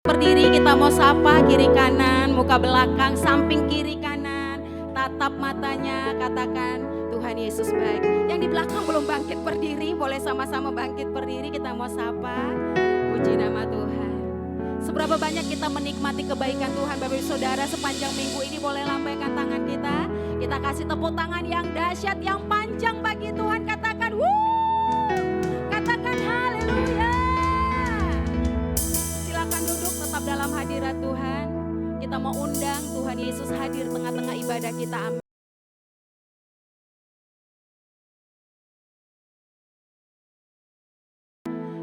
Berdiri, kita mau sapa kiri kanan, muka belakang, samping kiri kanan. Tatap matanya, katakan Tuhan Yesus baik. Yang di belakang belum bangkit berdiri, boleh sama-sama bangkit berdiri, kita mau sapa. Puji nama Tuhan. Seberapa banyak kita menikmati kebaikan Tuhan Bapak Ibu Saudara sepanjang minggu ini, boleh lambaikan tangan kita. Kita kasih tepuk tangan yang dahsyat, yang panjang bagi Tuhan. Katakan wuh, katakan haleluya. Silakan duduk, tetap dalam hadirat Tuhan. Kita mau undang Tuhan Yesus hadir tengah-tengah ibadah kita. Amin.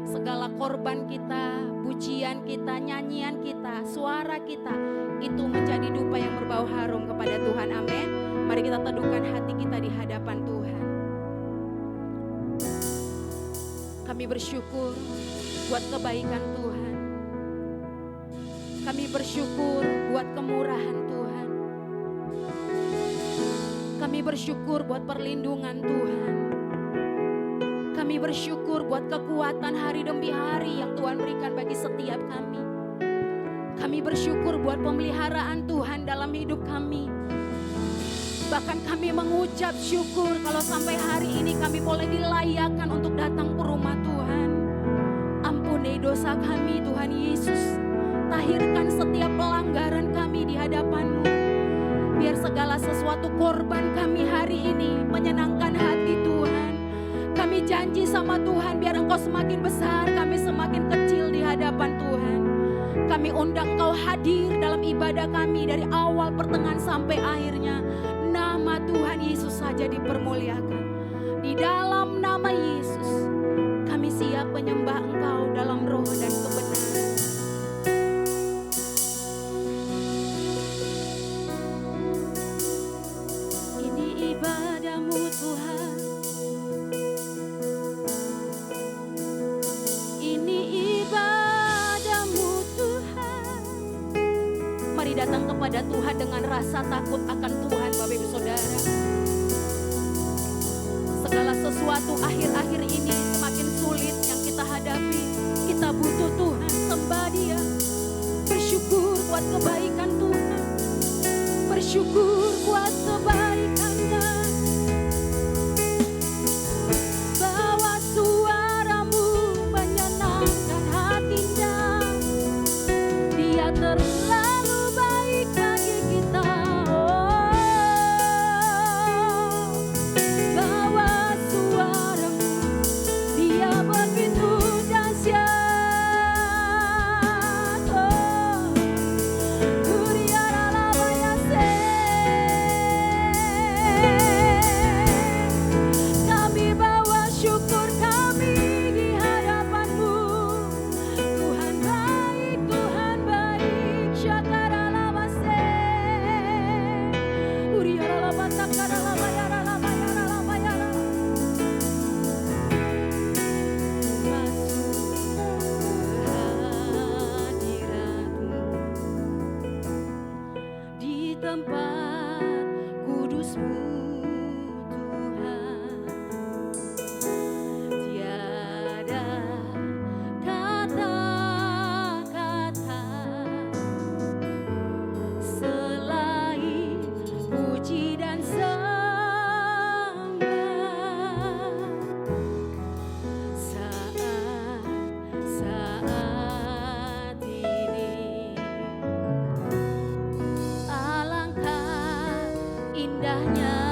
Segala korban kita, pujian kita, nyanyian kita, suara kita, itu menjadi dupa yang berbau harum kepada Tuhan. Amin. Mari kita teduhkan hati kita di hadapan Tuhan. Kami bersyukur buat kebaikan Tuhan. Kami bersyukur buat kemurahan Tuhan. Kami bersyukur buat perlindungan Tuhan. Kami bersyukur buat kekuatan hari demi hari yang Tuhan berikan bagi setiap kami. Kami bersyukur buat pemeliharaan Tuhan dalam hidup kami. Bahkan kami mengucap syukur kalau sampai hari ini kami boleh dilayakkan untuk datang ke rumah Tuhan. Ampuni dosa kami Tuhan Yesus. Tahirkan setiap pelanggaran kami di hadapan-Mu. Biar segala sesuatu korban kami hari ini menyenangkan hati Tuhan. Kami janji sama Tuhan, biar Engkau semakin besar, kami semakin kecil di hadapan Tuhan. Kami undang Engkau hadir dalam ibadah kami dari awal, pertengahan sampai akhirnya. Nama Tuhan Yesus saja dipermuliakan. Di dalam nama Yesus, kami siap menyembah Engkau dalam roh dan kebenaran. Datang kepada Tuhan dengan rasa takut akan Tuhan Bapak Ibu Saudara. Segala sesuatu akhir-akhir ini semakin sulit yang kita hadapi. Kita butuh Tuhan, sembah Dia. Bersyukur buat kebaikan Tuhan. Bersyukur buat kebaikan-Nya. Bawa suaramu menyenangkan hatinya. Dia terlalu indahnya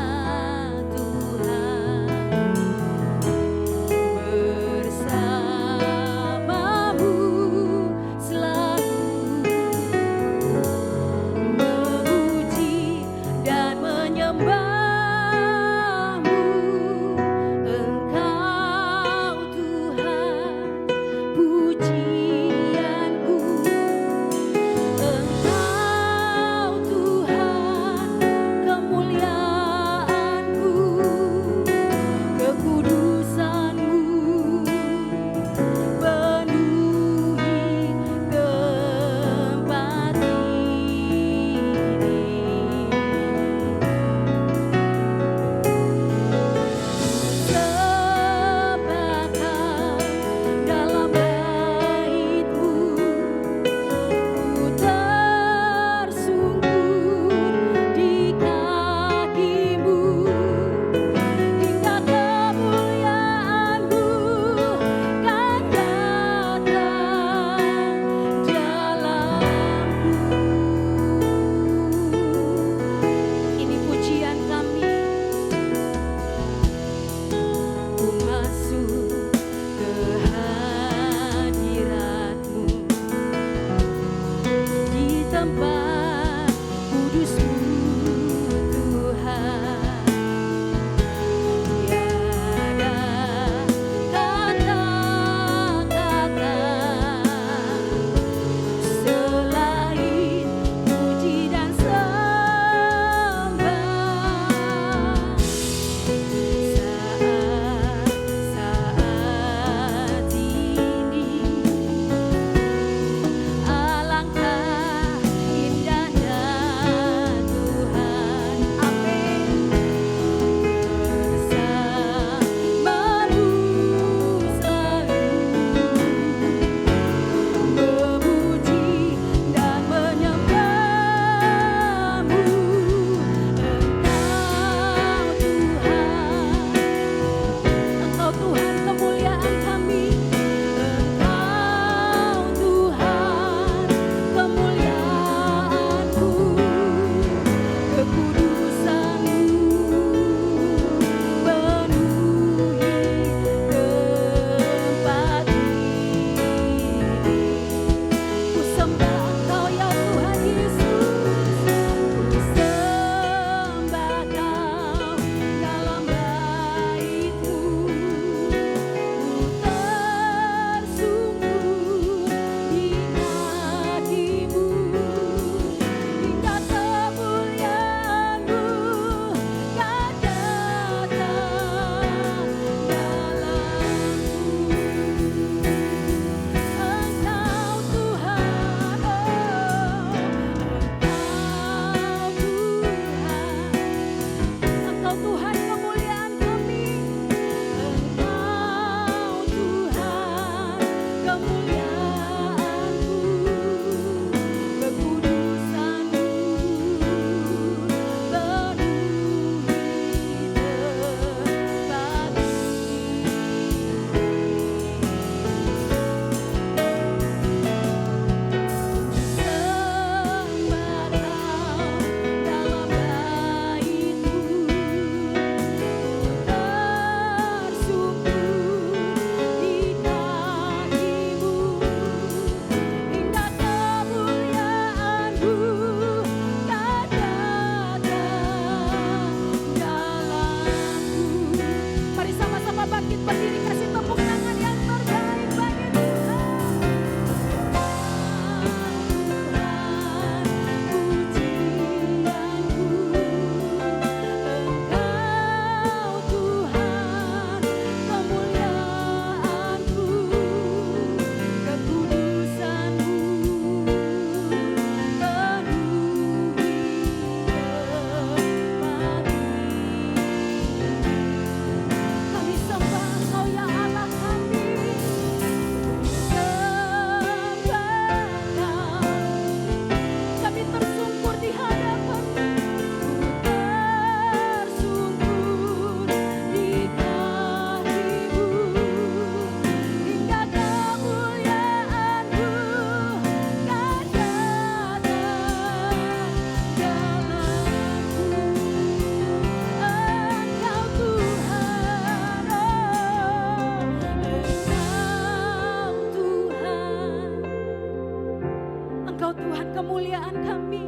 Tuhan kemuliaan kami.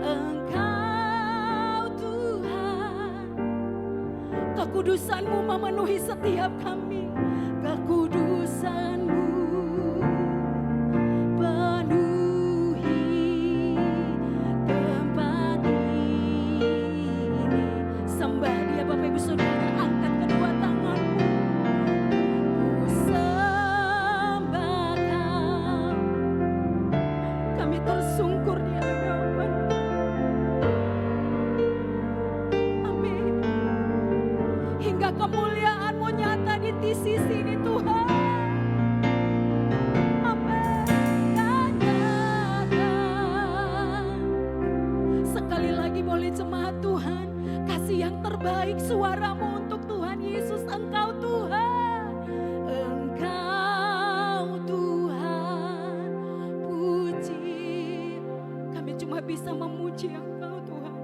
Engkau Tuhan, kekudusan-Mu memenuhi setiap kami. Kekudusan-Mu penuhi tempat ini. Sembah Dia Bapak Ibu Saudara, angkat kedua tangan-Mu. Ku sembah Kau, kami tersungkur di hadapan-Mu. Amin. Hingga kemuliaan-Mu nyata di sisi ini Tuhan. Amin. Dan nyata. Sekali lagi boleh jemaat Tuhan, kasih yang terbaik suaramu untuk Tuhan Yesus. Engkau Tuhan, Engkau Tuhan, puji. Kami cuma bisa memuji Engkau Tuhan.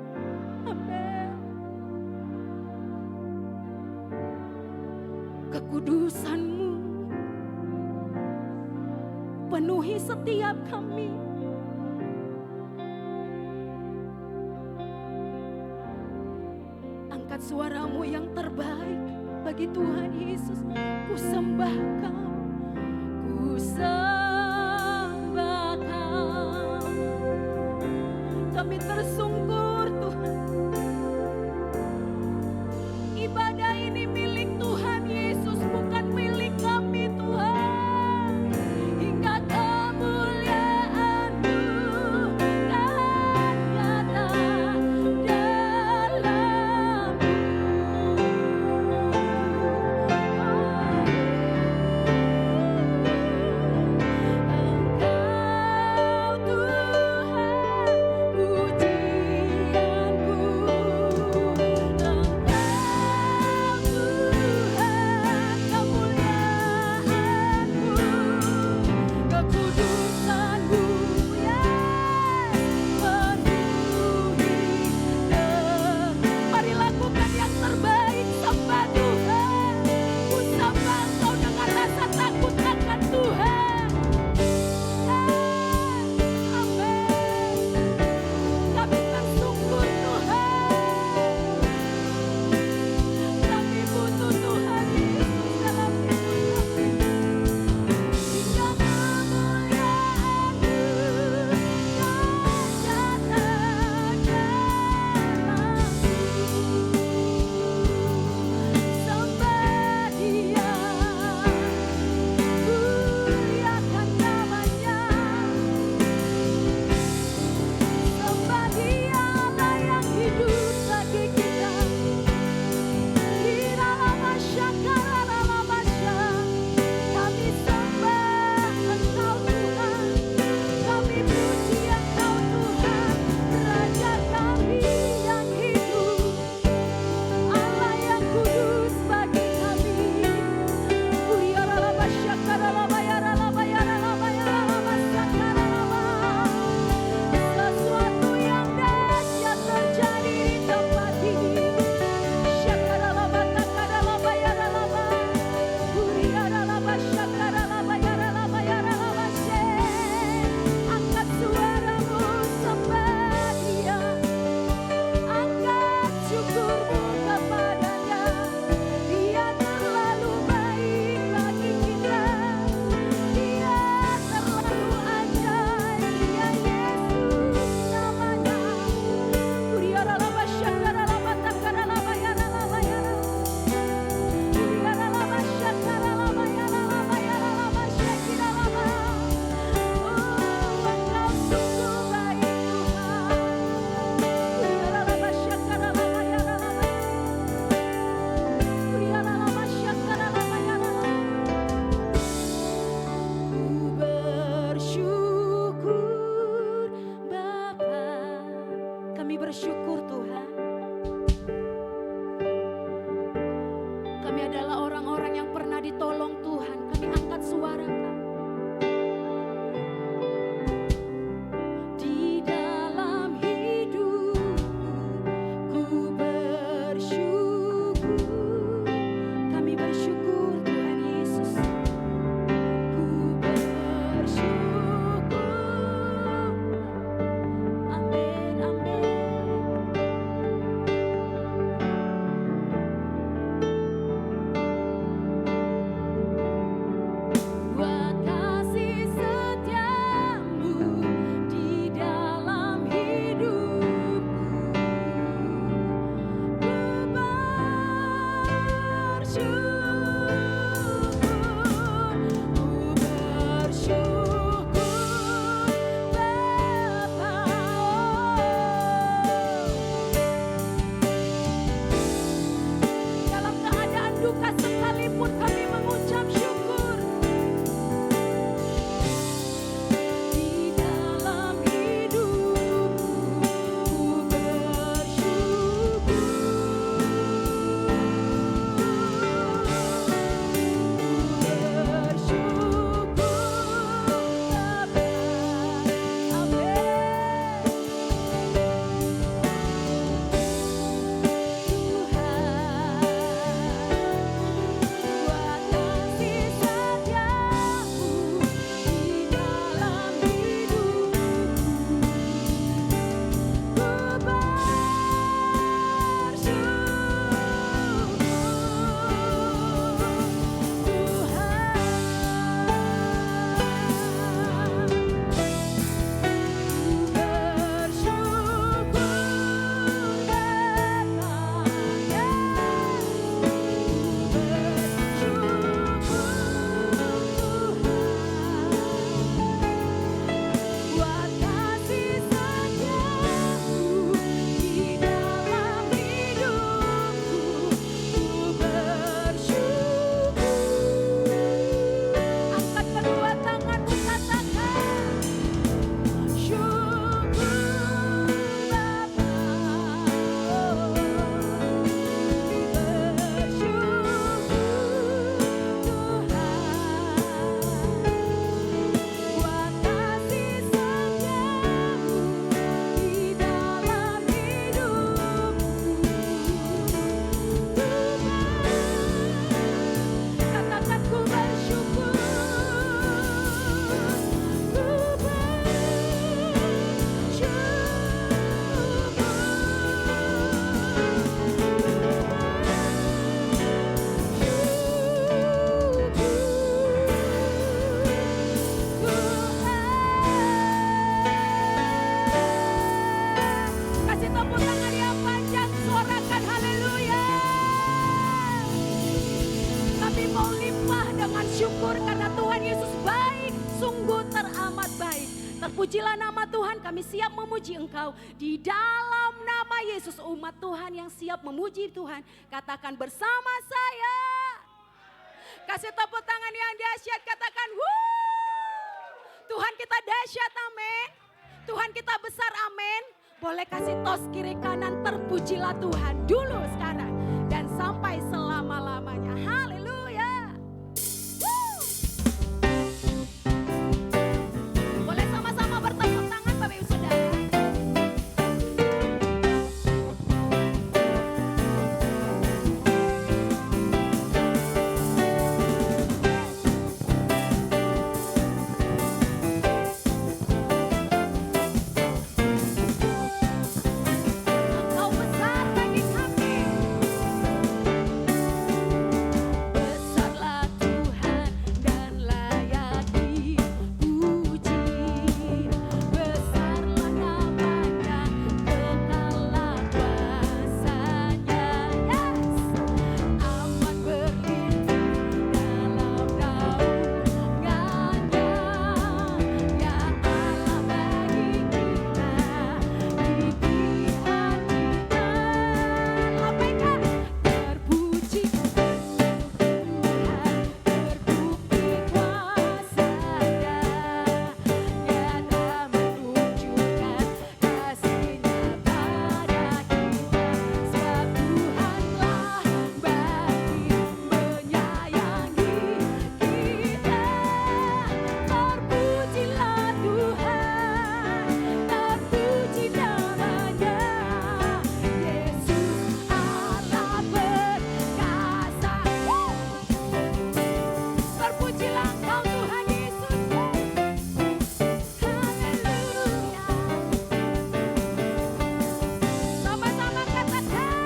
Amin. Kekudusan-Mu penuhi setiap kami. Angkat suaramu yang terbaik bagi Tuhan Yesus. Ku sembah Kau, ku sembah Kau. Kami tersungkur Tuhan. Ibadah ini milik Tuhan Yesus, bukan milik kami Tuhan. Hingga kemuliaan-Mu dan nyata dalam-Mu. Terpujilah nama Tuhan, kami siap memuji Engkau. Di dalam nama Yesus, umat Tuhan yang siap memuji Tuhan, katakan bersama saya. Kasih tepuk tangan yang dahsyat, katakan wuh. Tuhan kita dahsyat, amin. Tuhan kita besar, amin. Boleh kasih tos kiri kanan, terpujilah Tuhan dulu sekarang. Dan sampai selama-lamanya, haleluya. Boleh sama-sama bertepuk tangan Bapak Ibu Saudara. Engkau besar bagi kami. Besarlah Tuhan dan layak dipuji. Besarlah namanya, kekallah kuasanya. Yes. Aman berlindung dalam naungannya. Ya Allah bagi kita, di pihak kita. Lambaikan. Terpuji Tuhan, terbukti kuasanya. Nyata menunjukkan kasih-Nya pada kita. Sebab Tuhanlah bagi menyayangi kita. Terpujilah Tuhan, terpuji namanya. Yesus Allah perkasa. Terpujilah Engkau Tuhan Yesus. Haleluya. Sama-sama katakan.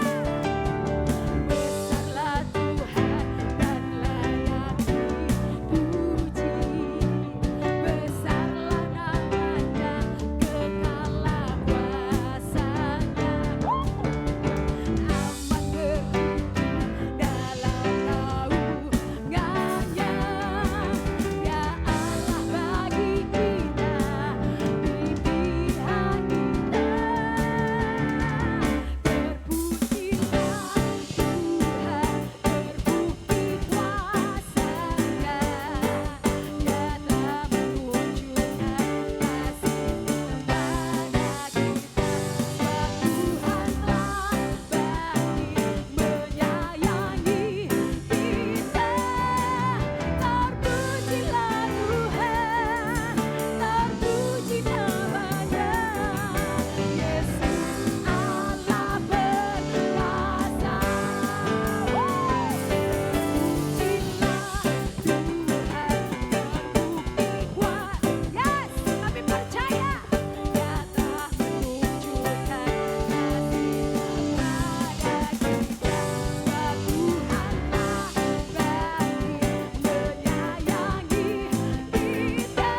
Besarlah Tuhan dan layak dipuji. Besarlah namanya, kekallah kuasanya. Aman berlindung dalam naungannya. Ya Allah bagi kita, di pihak kita. Terpujilah Tuhan, terbukti kuasanya. Nyata menunjukkan kasih-Nya pada kita. Sebab Tuhanlah bagi menyayangi kita. Terpujilah Tuhan, terpuji namanya. Yesus Allah perkasa. Pujilah Tuhan, terbukti kuat. Yes, kami percaya. Nyata menunjukkan kasih-Nya pada kita. Sebab Tuhanlah bagi menyayangi kita.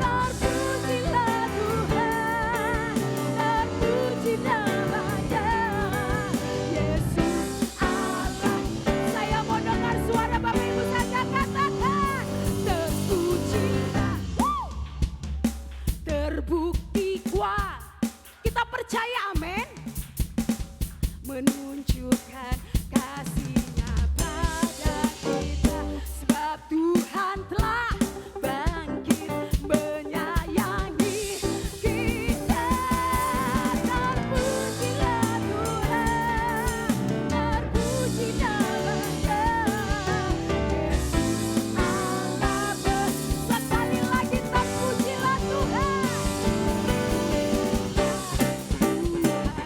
Terpujilah Tuhan, terpuji namanya. Yesus Allah. Saya mau dengar suara Bapak Ibu saja katakan. Terpujilah. Terbukti kuat. Kita percaya, amin. Menunjukkan kasih-Nya pada kita. Sebab Tuhan telah bangkit menyayangi kita. Terpujilah Tuhan, terpuji namanya. Yesus Allah sekali lagi terpujilah Tuhan. Tuhan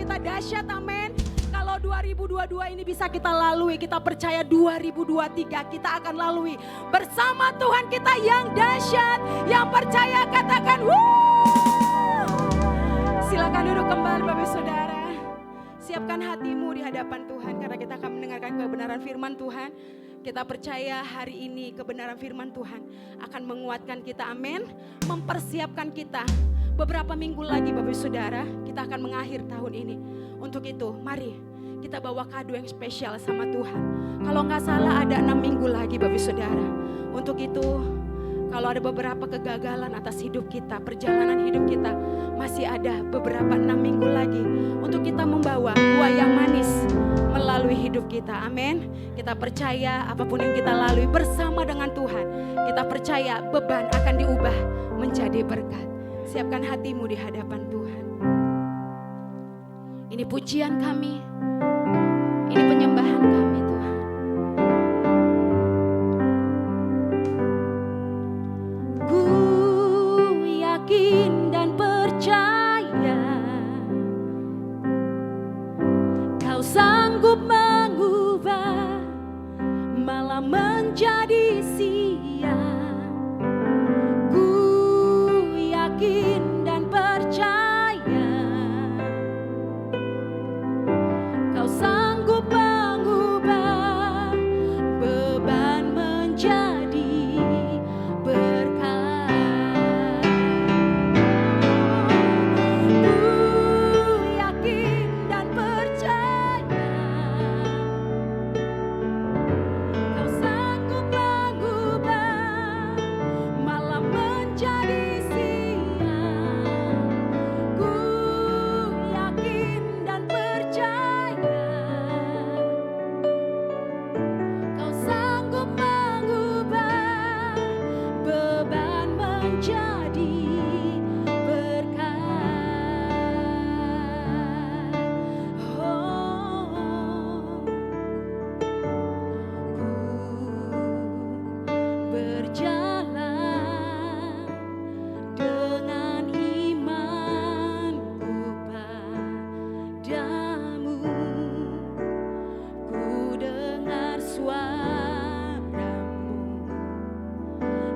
kita dahsyat, amin. Kalau 2022 ini bisa kita lalui, kita percaya 2023 kita akan lalui bersama Tuhan kita yang dahsyat. Yang percaya katakan wuh. Silakan duduk kembali Bapak Saudara. Siapkan hatimu di hadapan Tuhan karena kita akan mendengarkan kebenaran firman Tuhan. Kita percaya hari ini kebenaran firman Tuhan akan menguatkan kita, amin. Mempersiapkan kita. Beberapa minggu lagi Bapak Saudara, kita akan mengakhir tahun ini. Untuk itu, mari kita bawa kado yang spesial sama Tuhan. Kalau nggak salah ada 6 minggu lagi Bapak Saudara. Untuk itu, kalau ada beberapa kegagalan atas hidup kita, perjalanan hidup kita, masih ada beberapa 6 minggu lagi untuk kita membawa buah yang manis melalui hidup kita, amin. Kita percaya apapun yang kita lalui bersama dengan Tuhan, kita percaya beban akan diubah menjadi berkat. Siapkan hatimu di hadapan Tuhan. Ini pujian kami, ini penyembahan kami Tuhan. Ku yakin dan percaya Kau sanggup mengubah malam menjadi siang. Ku yakin dan percaya Kau sanggup mengubah beban menjadi berkat. Ku yakin dan percaya Kau sanggup mengubah malam menjadi siang. Ku yakin dan percaya Kau sanggup mengubah beban menjadi berkat. Ku berjalan dengan imanku padamu. Ku dengar suaramu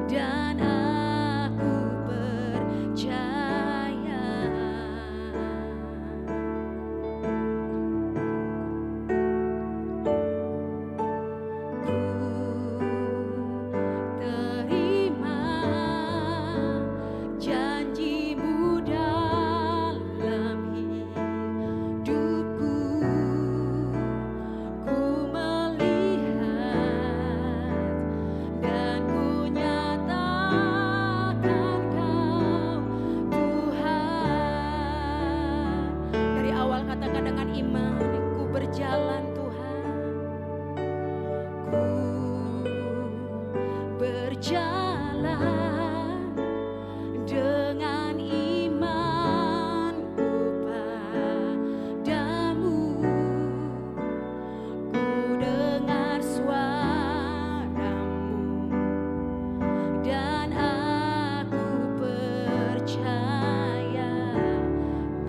dan aku percaya. Ku terima janjimu dalam hidupku. Ku melihat dan ku nyatakan Kau Tuhan. Dari awal katakan dengan iman, ku berjalan Tuhan. Ku berjalan dengan imanku padamu. Ku dengar suaramu dan aku percaya.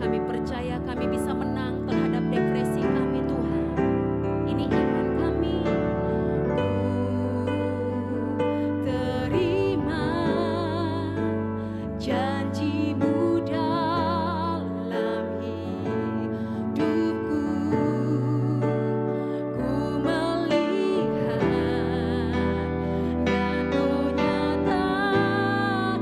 Kami percaya kami bisa menang terhadap depresi kami Tuhan. Ini iman kami. Ku terima janjimu dalam hidupku. Ku melihat dan ku nyatakan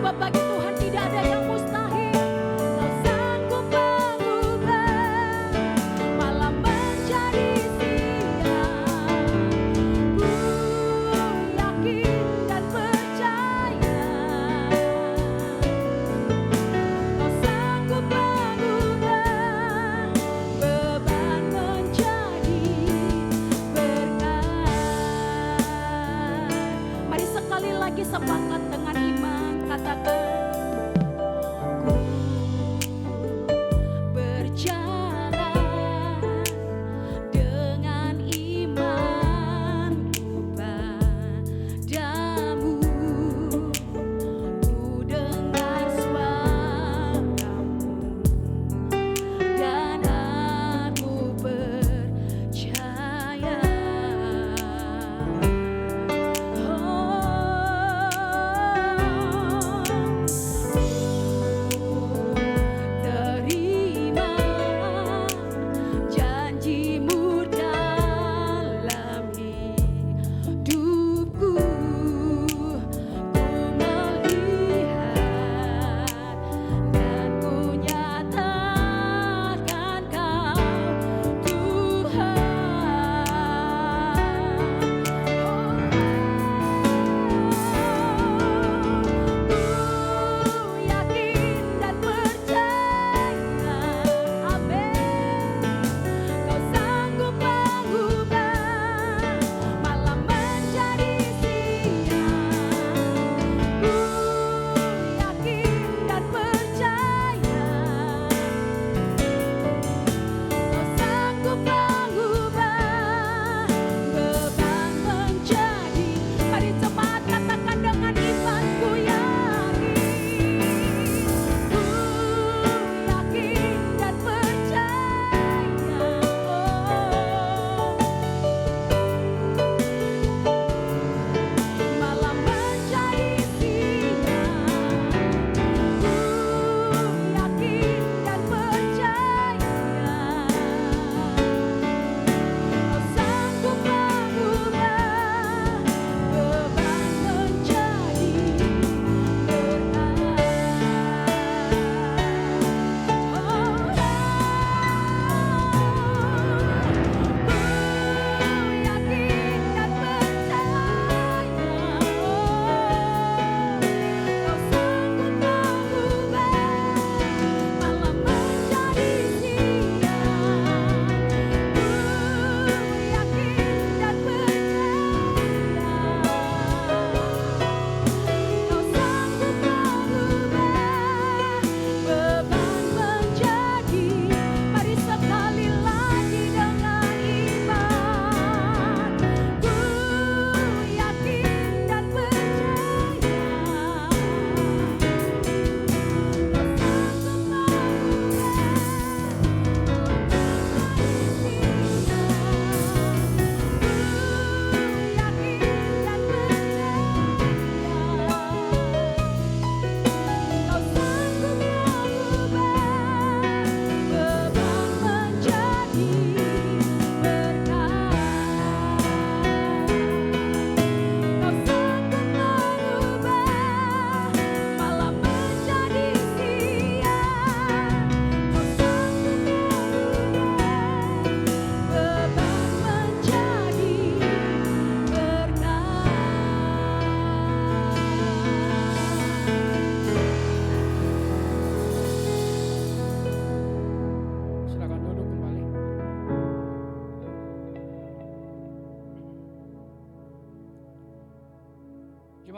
Kau bagi Tuhan tidak ada yang mustahil. Kau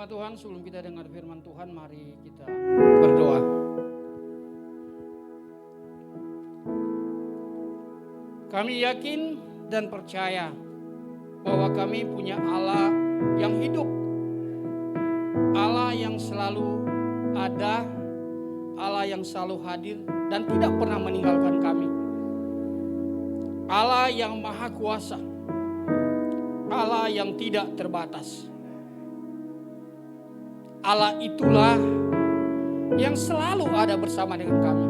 Bersama Tuhan, sebelum kita dengar firman Tuhan, mari kita berdoa. Kami yakin dan percaya bahwa kami punya Allah yang hidup, Allah yang selalu ada, Allah yang selalu hadir dan tidak pernah meninggalkan kami. Allah yang maha kuasa, Allah yang tidak terbatas. Allah itulah yang selalu ada bersama dengan kami.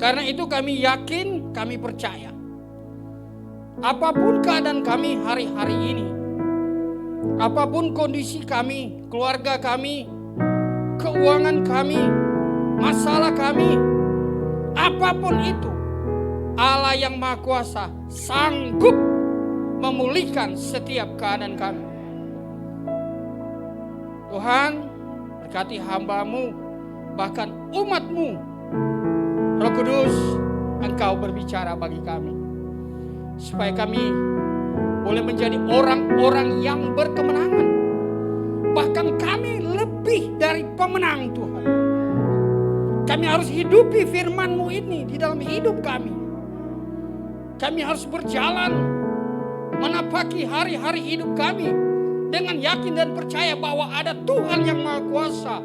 Karena itu kami yakin, kami percaya. Apapun keadaan kami hari-hari ini, apapun kondisi kami, keluarga kami, keuangan kami, masalah kami, apapun itu, Allah yang Maha Kuasa sanggup memulihkan setiap keadaan kami. Tuhan, berkati hamba-Mu, bahkan umat-Mu. Roh Kudus, Engkau berbicara bagi kami, supaya kami boleh menjadi orang-orang yang berkemenangan. Bahkan kami lebih dari pemenang, Tuhan. Kami harus hidupi firman-Mu ini di dalam hidup kami. Kami harus berjalan menapaki hari-hari hidup kami dengan yakin dan percaya bahwa ada Tuhan yang Maha Kuasa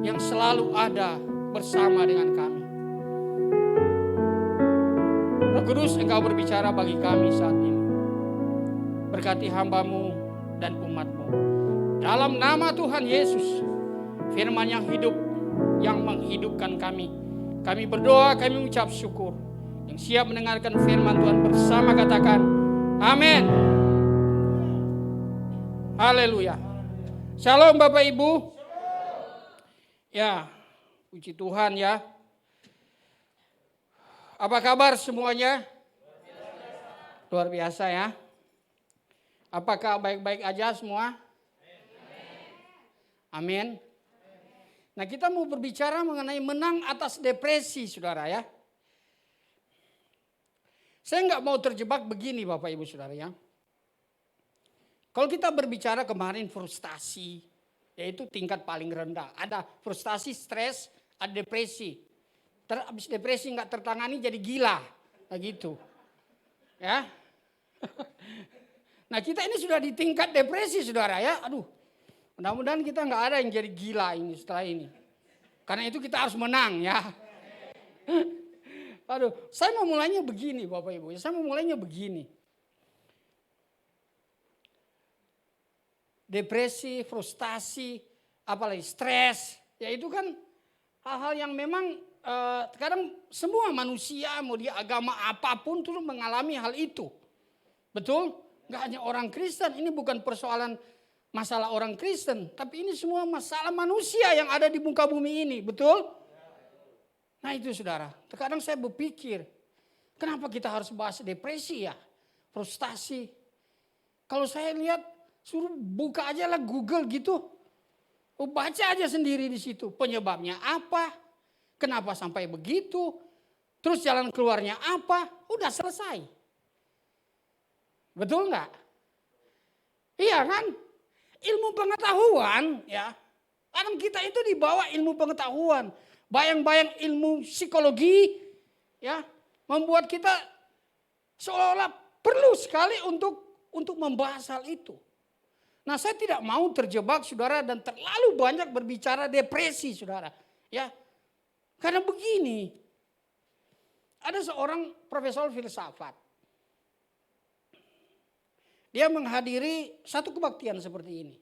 yang selalu ada bersama dengan kami. Roh Kudus, Engkau berbicara bagi kami saat ini. Berkati hamba-Mu dan umat-Mu. Dalam nama Tuhan Yesus, firman yang hidup, yang menghidupkan kami. Kami berdoa, kami mengucap syukur. Yang siap mendengarkan firman Tuhan bersama katakan, amin. Haleluya. Shalom Bapak Ibu. Ya, puji Tuhan ya. Apa kabar semuanya? Luar biasa ya. Apakah baik-baik aja semua? Amin. Nah, kita mau berbicara mengenai menang atas depresi, saudara ya. Saya nggak mau terjebak begini Bapak Ibu Saudara ya. Kalau kita berbicara kemarin frustasi, yaitu tingkat paling rendah. Ada frustasi, stres, ada depresi. Habis depresi nggak tertangani jadi gila, nah gitu. Ya. Nah kita ini sudah di tingkat depresi saudara ya. Aduh, mudah-mudahan kita nggak ada yang jadi gila ini setelah ini. Karena itu kita harus menang ya. Aduh, saya mau mulainya begini Bapak Ibu. Saya mau mulainya begini. Depresi, frustasi, apalagi stres, ya itu kan hal-hal yang memang kadang semua manusia mau dia agama apapun tuh mengalami hal itu. Betul? Gak hanya orang Kristen, ini bukan persoalan masalah orang Kristen, tapi ini semua masalah manusia yang ada di muka bumi ini, betul? Nah itu saudara, terkadang saya berpikir, kenapa kita harus bahas depresi ya, frustasi. Kalau saya lihat, suruh buka aja lah Google gitu. Baca aja sendiri di situ. Penyebabnya apa? Kenapa sampai begitu? Terus jalan keluarnya apa? Udah selesai. Betul nggak? Iya kan? Ilmu pengetahuan ya. Kadang kita itu dibawa ilmu pengetahuan. Bayang-bayang ilmu psikologi ya. Membuat kita seolah-olah perlu sekali untuk membahas hal itu. Nah saya tidak mau terjebak saudara dan terlalu banyak berbicara depresi saudara. Ya, karena begini, ada seorang profesor filsafat. Dia menghadiri satu kebaktian seperti ini.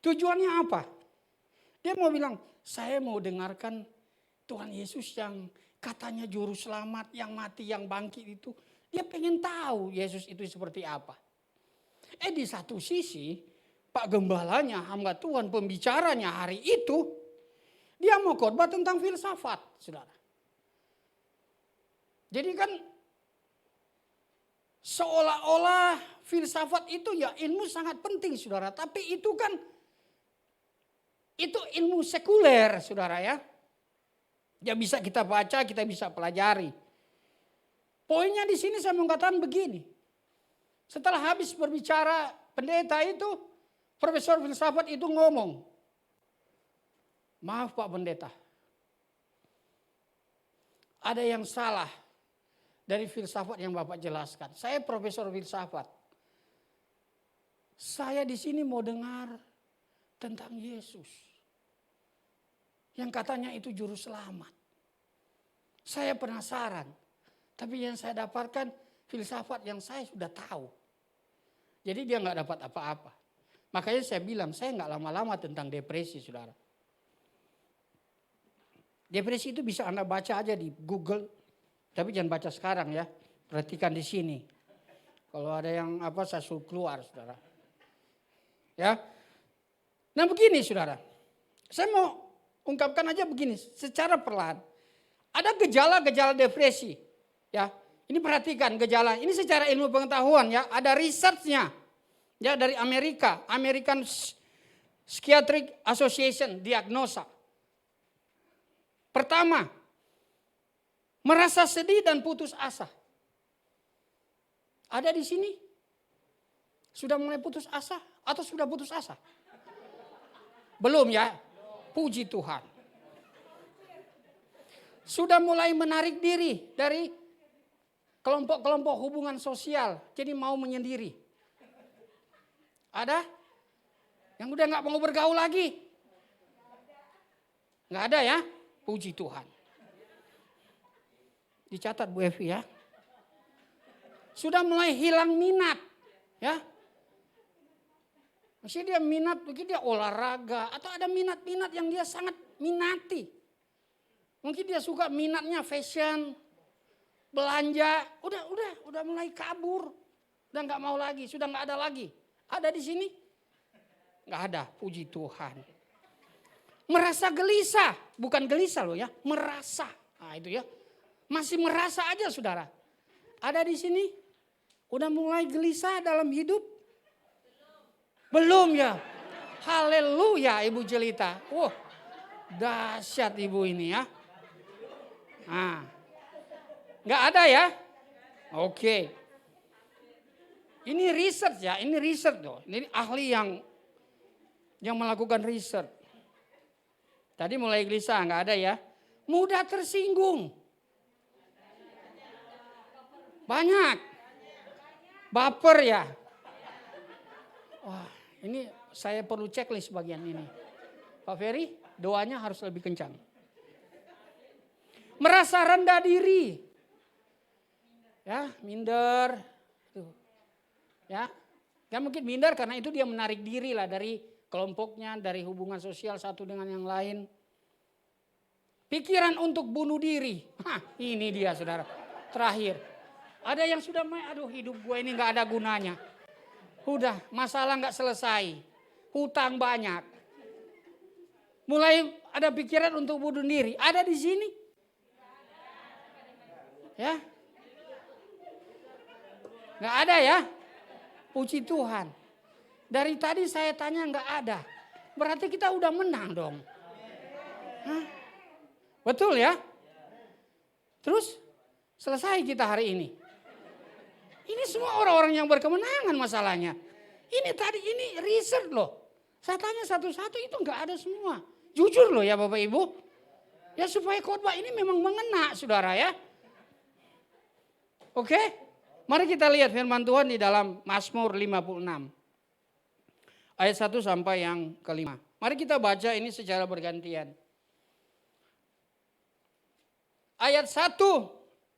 Tujuannya apa? Dia mau bilang, saya mau dengarkan Tuhan Yesus yang katanya juru selamat, yang mati, yang bangkit itu. Dia pengen tahu Yesus itu seperti apa. Di satu sisi Pak Gembalanya, hamba Tuhan, pembicaranya hari itu, dia mau khotbah tentang filsafat, saudara. Jadi kan seolah-olah filsafat itu ya ilmu sangat penting, saudara. Tapi itu kan, itu ilmu sekuler, saudara ya. Ya bisa kita baca, kita bisa pelajari. Poinnya di sini saya mengatakan begini. Setelah habis berbicara pendeta itu, Profesor filsafat itu ngomong, maaf Pak Pendeta, ada yang salah dari filsafat yang Bapak jelaskan. Saya profesor filsafat. Saya di sini mau dengar tentang Yesus. Yang katanya itu juru selamat. Saya penasaran. Tapi yang saya dapatkan filsafat yang saya sudah tahu. Jadi dia nggak dapat apa-apa. Makanya saya bilang, saya nggak lama-lama tentang depresi, saudara. Depresi itu bisa Anda baca aja di Google. Tapi jangan baca sekarang ya. Perhatikan di sini. Kalau ada yang saya suruh keluar, saudara. Ya. Nah begini, saudara. Saya mau ungkapkan aja begini, secara perlahan. Ada gejala-gejala depresi. Ya. Ini perhatikan gejala. Ini secara ilmu pengetahuan ya. Ada researchnya. Ya, dari Amerika. American Psychiatric Association diagnosa. Pertama, merasa sedih dan putus asa. Ada di sini? Sudah mulai putus asa atau sudah putus asa? Belum ya? Puji Tuhan. Sudah mulai menarik diri dari kelompok-kelompok hubungan sosial. Jadi mau menyendiri. Ada? Yang udah gak mau bergaul lagi? Gak ada ya? Puji Tuhan. Dicatat Bu Evi ya. Sudah mulai hilang minat. Ya. Masih dia minat, mungkin dia olahraga. Atau ada minat-minat yang dia sangat minati. Mungkin dia suka minatnya fashion, belanja. Udah mulai kabur. Udah gak mau lagi, sudah gak ada lagi. Ada di sini? Gak ada, puji Tuhan. Merasa gelisah, bukan gelisah loh ya, merasa. Nah itu ya. Masih merasa aja saudara. Ada di sini? Udah mulai gelisah dalam hidup? Belum ya? Haleluya Ibu Jelita. Wah, dahsyat Ibu ini ya. Nah, nggak ada ya? Oke. Ini research ya, ini research loh. Ini ahli yang melakukan research. Tadi mulai gelisah, nggak ada ya? Mudah tersinggung. Banyak. Baper ya. Wah, ini saya perlu checklist bagian ini. Pak Ferry, doanya harus lebih kencang. Merasa rendah diri. Ya, minder. Tuh. Ya, kan mungkin minder karena itu dia menarik diri lah dari kelompoknya, dari hubungan sosial satu dengan yang lain. Pikiran untuk bunuh diri. Hah, ini dia saudara. Terakhir. Ada yang sudah aduh hidup gue ini gak ada gunanya. Udah masalah gak selesai. Hutang banyak. Mulai ada pikiran untuk bunuh diri. Ada di sini? Ya. Gak ada ya? Puji Tuhan. Dari tadi saya tanya nggak ada. Berarti kita udah menang dong. Hah? Betul ya? Terus selesai kita hari ini. Ini semua orang-orang yang berkemenangan masalahnya. Ini tadi ini riset loh. Saya tanya satu-satu itu nggak ada semua. Jujur loh ya Bapak Ibu. Ya supaya khotbah ini memang mengena saudara ya. Oke? Mari kita lihat firman Tuhan di dalam Mazmur 56. Ayat 1 sampai yang kelima. Mari kita baca ini secara bergantian. Ayat 1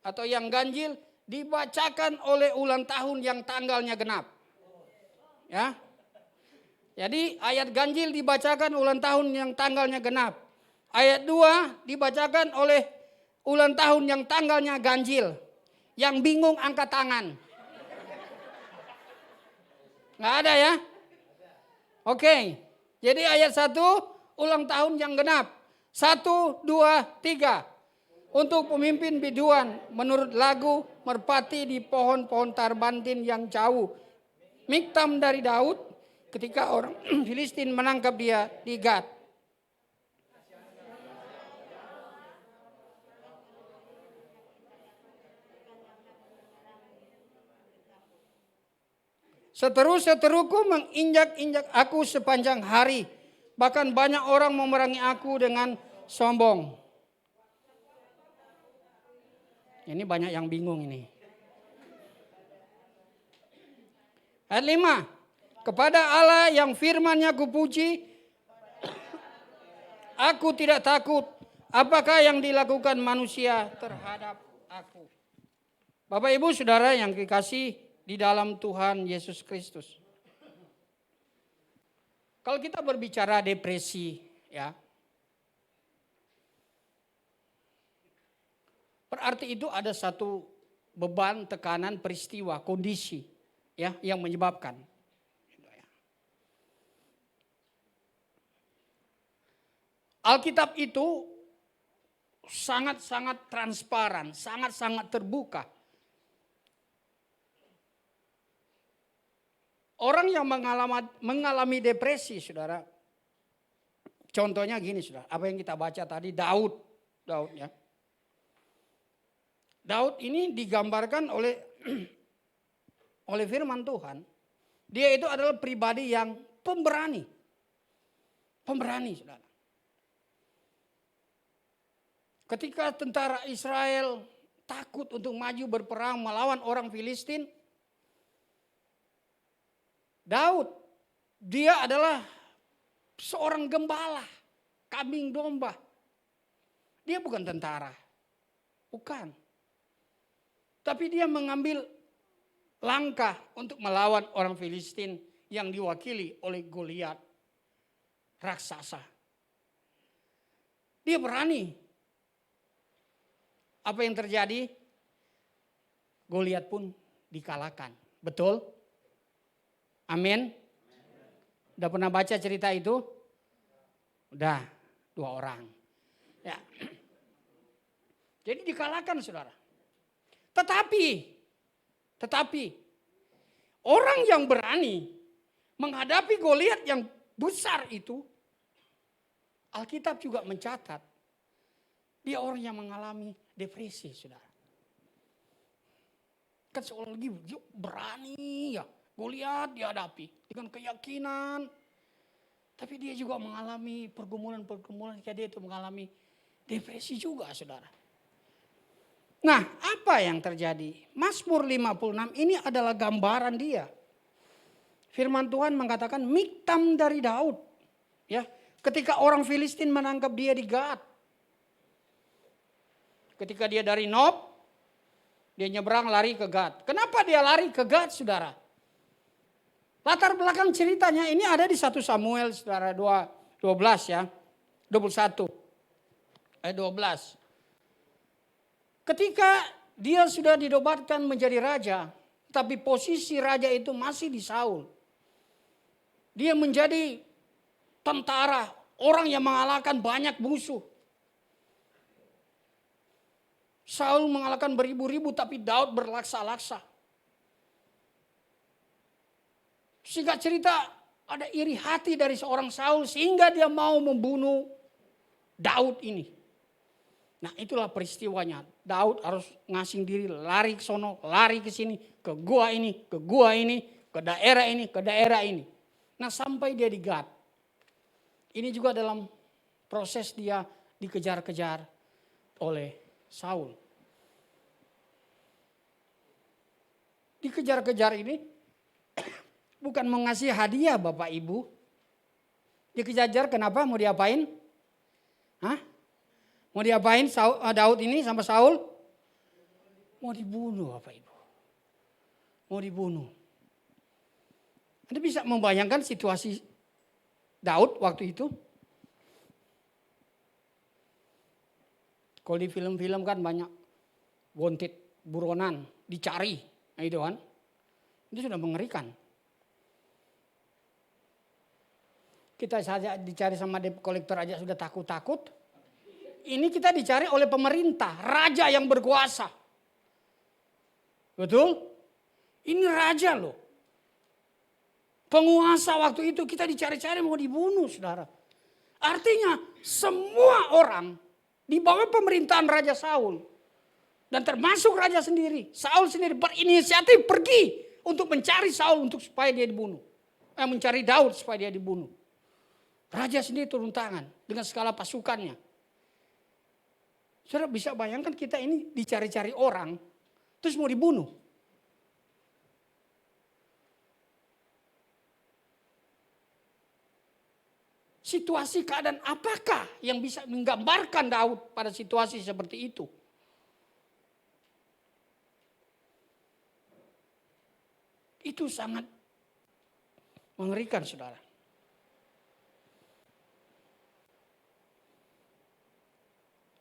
atau yang ganjil dibacakan oleh ulang tahun yang tanggalnya genap. Ya. Jadi ayat ganjil dibacakan ulang tahun yang tanggalnya genap. Ayat 2 dibacakan oleh ulang tahun yang tanggalnya ganjil. Yang bingung angkat tangan. Nggak ada ya? Oke, jadi ayat 1 ulang tahun yang genap. 1, 2, 3. Untuk pemimpin biduan menurut lagu merpati di pohon-pohon tarbantin yang jauh. Miktam dari Daud ketika orang Filistin menangkap dia di Gad. Seteru-seteruku menginjak-injak aku sepanjang hari. Bahkan banyak orang memerangi aku dengan sombong. Ini banyak yang bingung ini. Ayat 5. Kepada Allah yang firman-Nya kupuji, aku tidak takut. Apakah yang dilakukan manusia terhadap aku? Bapak Ibu Saudara yang dikasihi di dalam Tuhan Yesus Kristus. Kalau kita berbicara depresi, ya, berarti itu ada satu beban, tekanan, peristiwa, kondisi, ya, yang menyebabkan. Alkitab itu sangat-sangat transparan, sangat-sangat terbuka. Orang yang mengalami depresi, saudara, contohnya gini, saudara, apa yang kita baca tadi, Daud ya. Daud ini digambarkan oleh firman Tuhan. Dia itu adalah pribadi yang pemberani, saudara. Ketika tentara Israel takut untuk maju berperang melawan orang Filistin, Daud, dia adalah seorang gembala, kambing domba. Dia bukan tentara, bukan. Tapi dia mengambil langkah untuk melawan orang Filistin yang diwakili oleh Goliat, raksasa. Dia berani. Apa yang terjadi? Goliat pun dikalahkan. Betul? Amin. Udah pernah baca cerita itu? Udah, 2 orang. Ya. Jadi dikalahkan, saudara. Tetapi orang yang berani menghadapi Goliat yang besar itu, Alkitab juga mencatat dia orang yang mengalami depresi, saudara. Kan seorang lagi berani ya. Goliat dihadapi dengan keyakinan. Tapi dia juga mengalami pergumulan-pergumulan. Dia itu mengalami depresi juga, saudara. Nah, apa yang terjadi? Mazmur 56 ini adalah gambaran dia. Firman Tuhan mengatakan miktam dari Daud. Ya, ketika orang Filistin menangkap dia di Gat. Ketika dia dari Nob, dia nyebrang lari ke Gat. Kenapa dia lari ke Gat, saudara? Latar belakang ceritanya ini ada di 1 Samuel, saudara, 12 ya. 21. Ayat 12. Ketika dia sudah dinobatkan menjadi raja, tapi posisi raja itu masih di Saul. Dia menjadi tentara, orang yang mengalahkan banyak musuh. Saul mengalahkan beribu-ribu, tapi Daud berlaksa-laksa. Singkat cerita, ada iri hati dari seorang Saul sehingga dia mau membunuh Daud ini. Nah, itulah peristiwanya. Daud harus ngasing diri, lari ke sono, lari ke sini, ke gua ini, ke gua ini, ke daerah ini, ke daerah ini. Nah, sampai dia di Gat. Ini juga dalam proses dia dikejar-kejar oleh Saul. Dikejar-kejar ini bukan mau ngasih hadiah Bapak Ibu. Dikejar kenapa? Mau diapain? Hah? Mau diapain Daud ini sama Saul? Mau dibunuh Bapak Ibu. Mau dibunuh. Anda bisa membayangkan situasi Daud waktu itu? Kalau di film-film kan banyak wanted, buronan, dicari. Nah itu kan. Itu sudah mengerikan. Kita saja dicari sama debt collector aja sudah takut-takut. Ini kita dicari oleh pemerintah, raja yang berkuasa. Betul? Ini raja loh. Penguasa waktu itu kita dicari-cari mau dibunuh, saudara. Artinya semua orang di bawah pemerintahan Raja Saul. Dan termasuk raja sendiri. Saul sendiri berinisiatif pergi untuk mencari Saul untuk supaya dia dibunuh. Mencari Daud supaya dia dibunuh. Raja sendiri turun tangan dengan segala pasukannya. Saudara bisa bayangkan kita ini dicari-cari orang, terus mau dibunuh. Situasi keadaan apakah yang bisa menggambarkan Daud pada situasi seperti itu? Itu sangat mengerikan, saudara.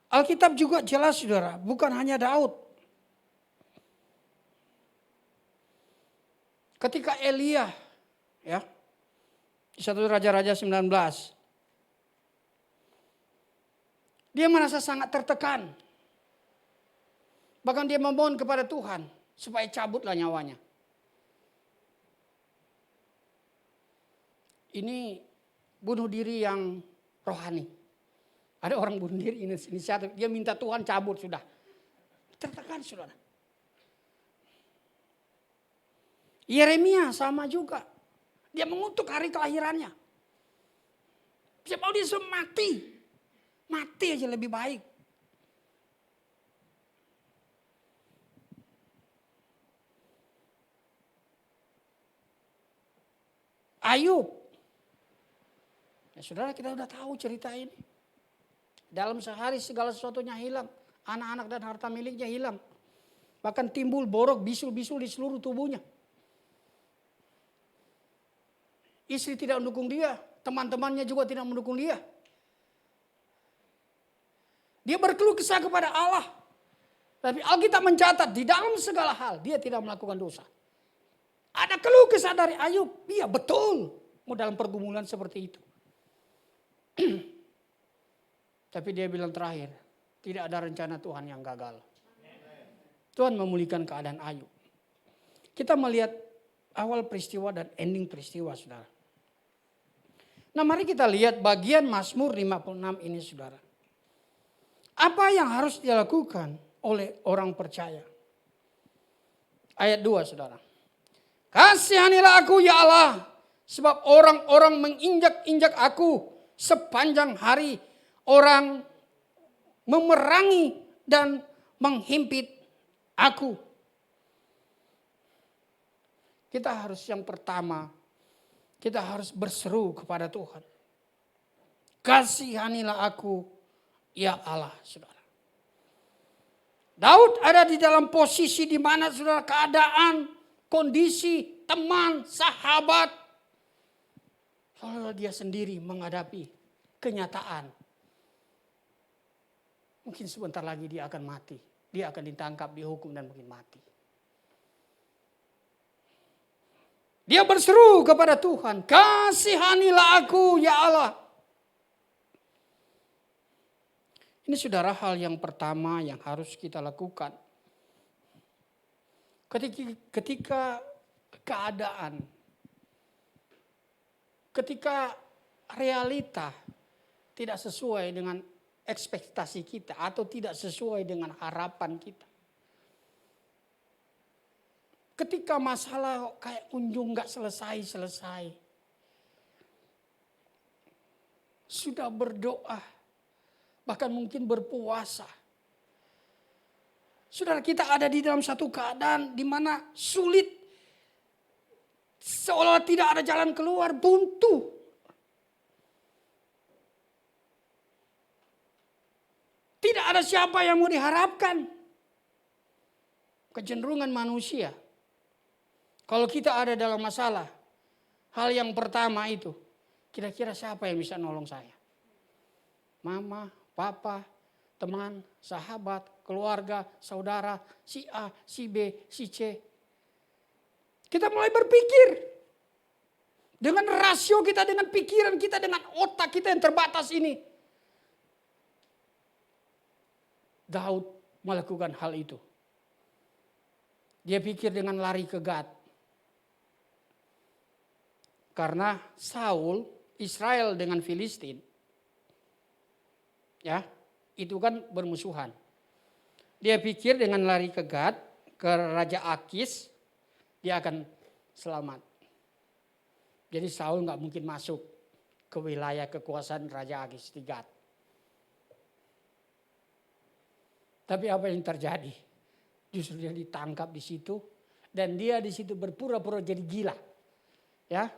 Alkitab juga jelas, saudara, bukan hanya Daud. Ketika Elia, ya, di 1 Raja-Raja 19, dia merasa sangat tertekan. Bahkan dia memohon kepada Tuhan supaya cabutlah nyawanya. Ini bunuh diri yang rohani. Ada orang bunuh diri inisiatif, dia minta Tuhan cabut sudah. Tertekan, saudara. Yeremia sama juga. Dia mengutuk hari kelahirannya. Siapa mau dia mati. Mati aja lebih baik. Ayub. Ya saudara, kita udah tahu cerita ini. Dalam sehari segala sesuatunya hilang. Anak-anak dan harta miliknya hilang. Bahkan timbul borok, bisul-bisul di seluruh tubuhnya. Istri tidak mendukung dia. Teman-temannya juga tidak mendukung dia. Dia berkeluh kesah kepada Allah. Tapi Alkitab mencatat di dalam segala hal dia tidak melakukan dosa. Ada keluh kesah dari Ayub. Iya betul. Mau dalam pergumulan seperti itu. Tapi dia bilang terakhir, tidak ada rencana Tuhan yang gagal. Tuhan memulihkan keadaan Ayub. Kita melihat awal peristiwa dan ending peristiwa, saudara. Nah, mari kita lihat bagian Mazmur 56 ini, saudara. Apa yang harus dilakukan oleh orang percaya? Ayat 2, saudara. Kasihanilah aku ya Allah, sebab orang-orang menginjak-injak aku sepanjang hari. Orang memerangi dan menghimpit aku. Kita harus yang pertama, kita harus berseru kepada Tuhan. Kasihanilah aku, ya Allah, saudara. Daud ada di dalam posisi di mana, saudara, keadaan, kondisi, teman, sahabat. Kalau dia sendiri menghadapi kenyataan. Mungkin sebentar lagi dia akan mati. Dia akan ditangkap, dihukum dan mungkin mati. Dia berseru kepada Tuhan, kasihanilah aku ya Allah. Ini saudara hal yang pertama yang harus kita lakukan. Ketika keadaan, ketika realita tidak sesuai dengan ekspektasi kita atau tidak sesuai dengan harapan kita. Ketika masalah kayak kunjung gak selesai-selesai. Sudah berdoa, bahkan mungkin berpuasa. Saudara, kita ada di dalam satu keadaan di mana sulit. Seolah tidak ada jalan keluar, buntu. Tidak ada siapa yang mau diharapkan. Kecenderungan manusia. Kalau kita ada dalam masalah, hal yang pertama itu, kira-kira siapa yang bisa nolong saya? Mama, papa, teman, sahabat, keluarga, saudara, si A, si B, si C. Kita mulai berpikir. Dengan rasio kita, dengan pikiran kita, dengan otak kita yang terbatas ini. Daud melakukan hal itu. Dia pikir dengan lari ke Gad. Karena Saul, Israel dengan Filistin, ya, itu kan bermusuhan. Dia pikir dengan lari ke Gad, ke Raja Akis, dia akan selamat. Jadi Saul nggak mungkin masuk ke wilayah kekuasaan Raja Agis di Gat. Tapi apa yang terjadi? Justru dia ditangkap di situ dan dia di situ berpura-pura jadi gila. Ya.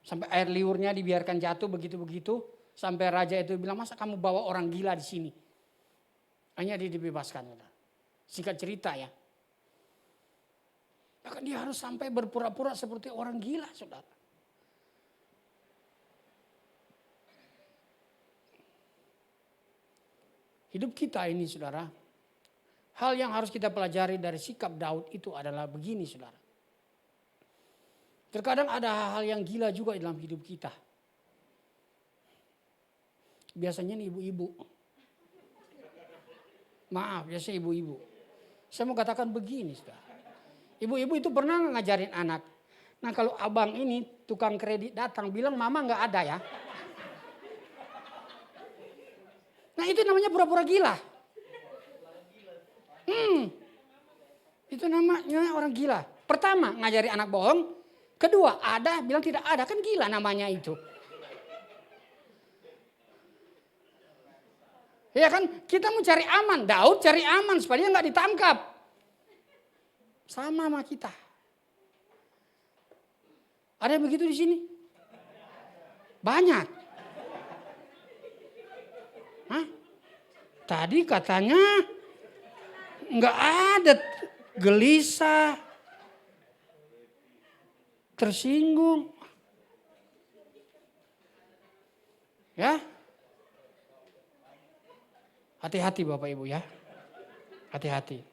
Sampai air liurnya dibiarkan jatuh begitu-begitu sampai raja itu bilang, "Masa kamu bawa orang gila di sini?" Hanya dia dibebaskan. Singkat cerita ya. Bahkan dia harus sampai berpura-pura seperti orang gila, saudara. Hidup kita ini, saudara, hal yang harus kita pelajari dari sikap Daud itu adalah begini, saudara. Terkadang ada hal-hal yang gila juga dalam hidup kita. Biasanya nih ibu-ibu. Maaf, biasanya ibu-ibu. Saya mau katakan begini, saudara. Ibu-ibu itu pernah ngajarin anak. Nah kalau abang ini tukang kredit datang bilang mama nggak ada ya. Nah itu namanya pura-pura gila. Itu namanya orang gila. Pertama ngajari anak bohong. Kedua ada bilang tidak ada, kan gila namanya itu. Ya kan kita mau cari aman. Daud cari aman supaya dia nggak ditangkap. Sama kita. Ada yang begitu di sini? Banyak. Hah? Tadi katanya nggak ada, gelisah, tersinggung. Ya. Hati-hati Bapak Ibu ya. Hati-hati.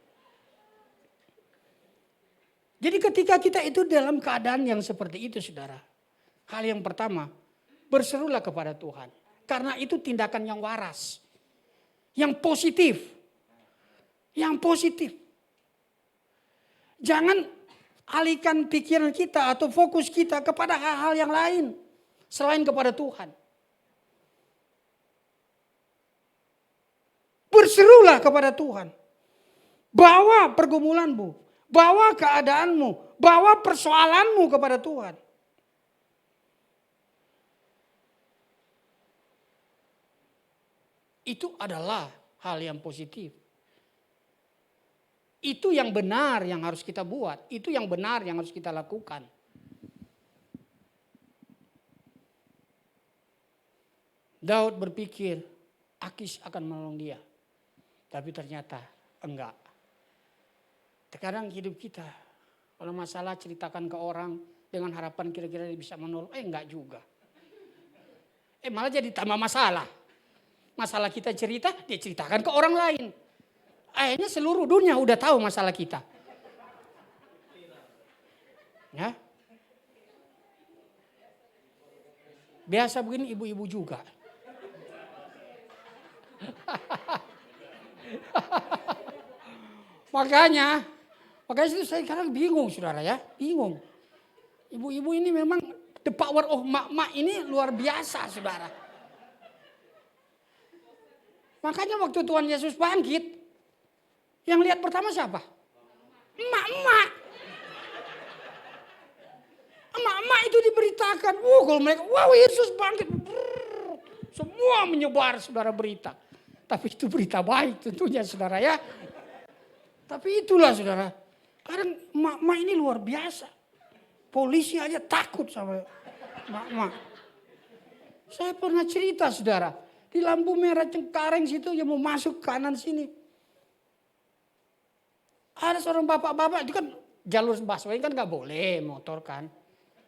Jadi ketika kita itu dalam keadaan yang seperti itu, saudara. Hal yang pertama, berserulah kepada Tuhan. Karena itu tindakan yang waras. Yang positif. Yang positif. Jangan alihkan pikiran kita atau fokus kita kepada hal-hal yang lain. Selain kepada Tuhan. Berserulah kepada Tuhan. Bawa pergumulanmu. Bawa keadaanmu, bawa persoalanmu kepada Tuhan. Itu adalah hal yang positif. Itu yang benar yang harus kita buat. Itu yang benar yang harus kita lakukan. Daud berpikir Akis akan menolong dia. Tapi ternyata enggak. Terkadang hidup kita, kalau masalah ceritakan ke orang dengan harapan kira-kira dia bisa menolong. Enggak juga. Malah jadi tambah masalah. Masalah kita cerita, dia ceritakan ke orang lain. Akhirnya seluruh dunia udah tahu masalah kita. Ya. Biasa begini ibu-ibu juga. Makanya itu saya sekarang bingung saudara ya, bingung. Ibu-ibu ini memang the power of mak-mak ini luar biasa saudara. Makanya waktu Tuhan Yesus bangkit, yang lihat pertama siapa? Emak-emak. Emak-emak itu diberitakan, kalau mereka, wow Yesus bangkit. Semua menyebar saudara berita. Tapi itu berita baik tentunya saudara ya. Tapi itulah saudara. Kadang emak-emak ini luar biasa. Polisi aja takut sama emak-emak. Saya pernah cerita saudara. Di lampu merah Cengkareng situ yang mau masuk kanan sini. Ada seorang bapak-bapak itu kan jalur busway kan gak boleh motor kan.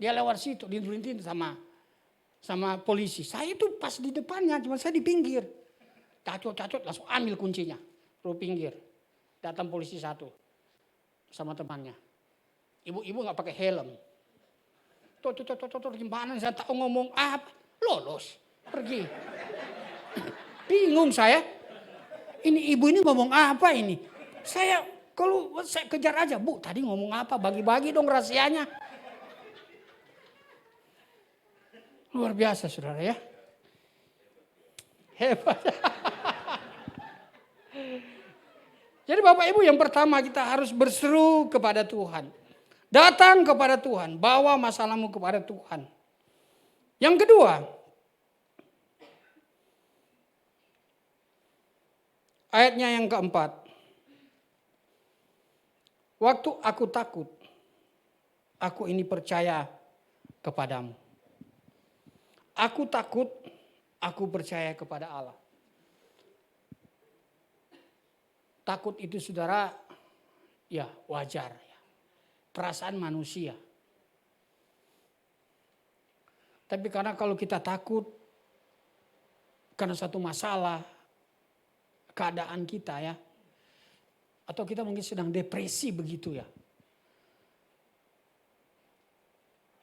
Dia lewat situ diberhentiin sama polisi. Saya itu pas di depannya cuma saya di pinggir. Cacot langsung ambil kuncinya. Lalu pinggir. Datang polisi satu sama temannya. Ibu-ibu nggak pakai helm. Tuh, gimana saya tahu ngomong apa? Lolos, pergi. Bingung saya. Ini ibu ini ngomong apa ini? Saya kejar aja, Bu. Tadi ngomong apa? Bagi-bagi dong rahasianya. Luar biasa, saudara ya. Hebat. Jadi Bapak Ibu yang pertama kita harus berseru kepada Tuhan. Datang kepada Tuhan, bawa masalahmu kepada Tuhan. Yang kedua, ayatnya yang keempat. Waktu aku takut, aku ini percaya kepadamu. Aku takut, aku percaya kepada Allah. Takut itu saudara, ya wajar. Perasaan manusia. Tapi karena kalau kita takut karena satu masalah, keadaan kita ya, atau kita mungkin sedang depresi begitu ya.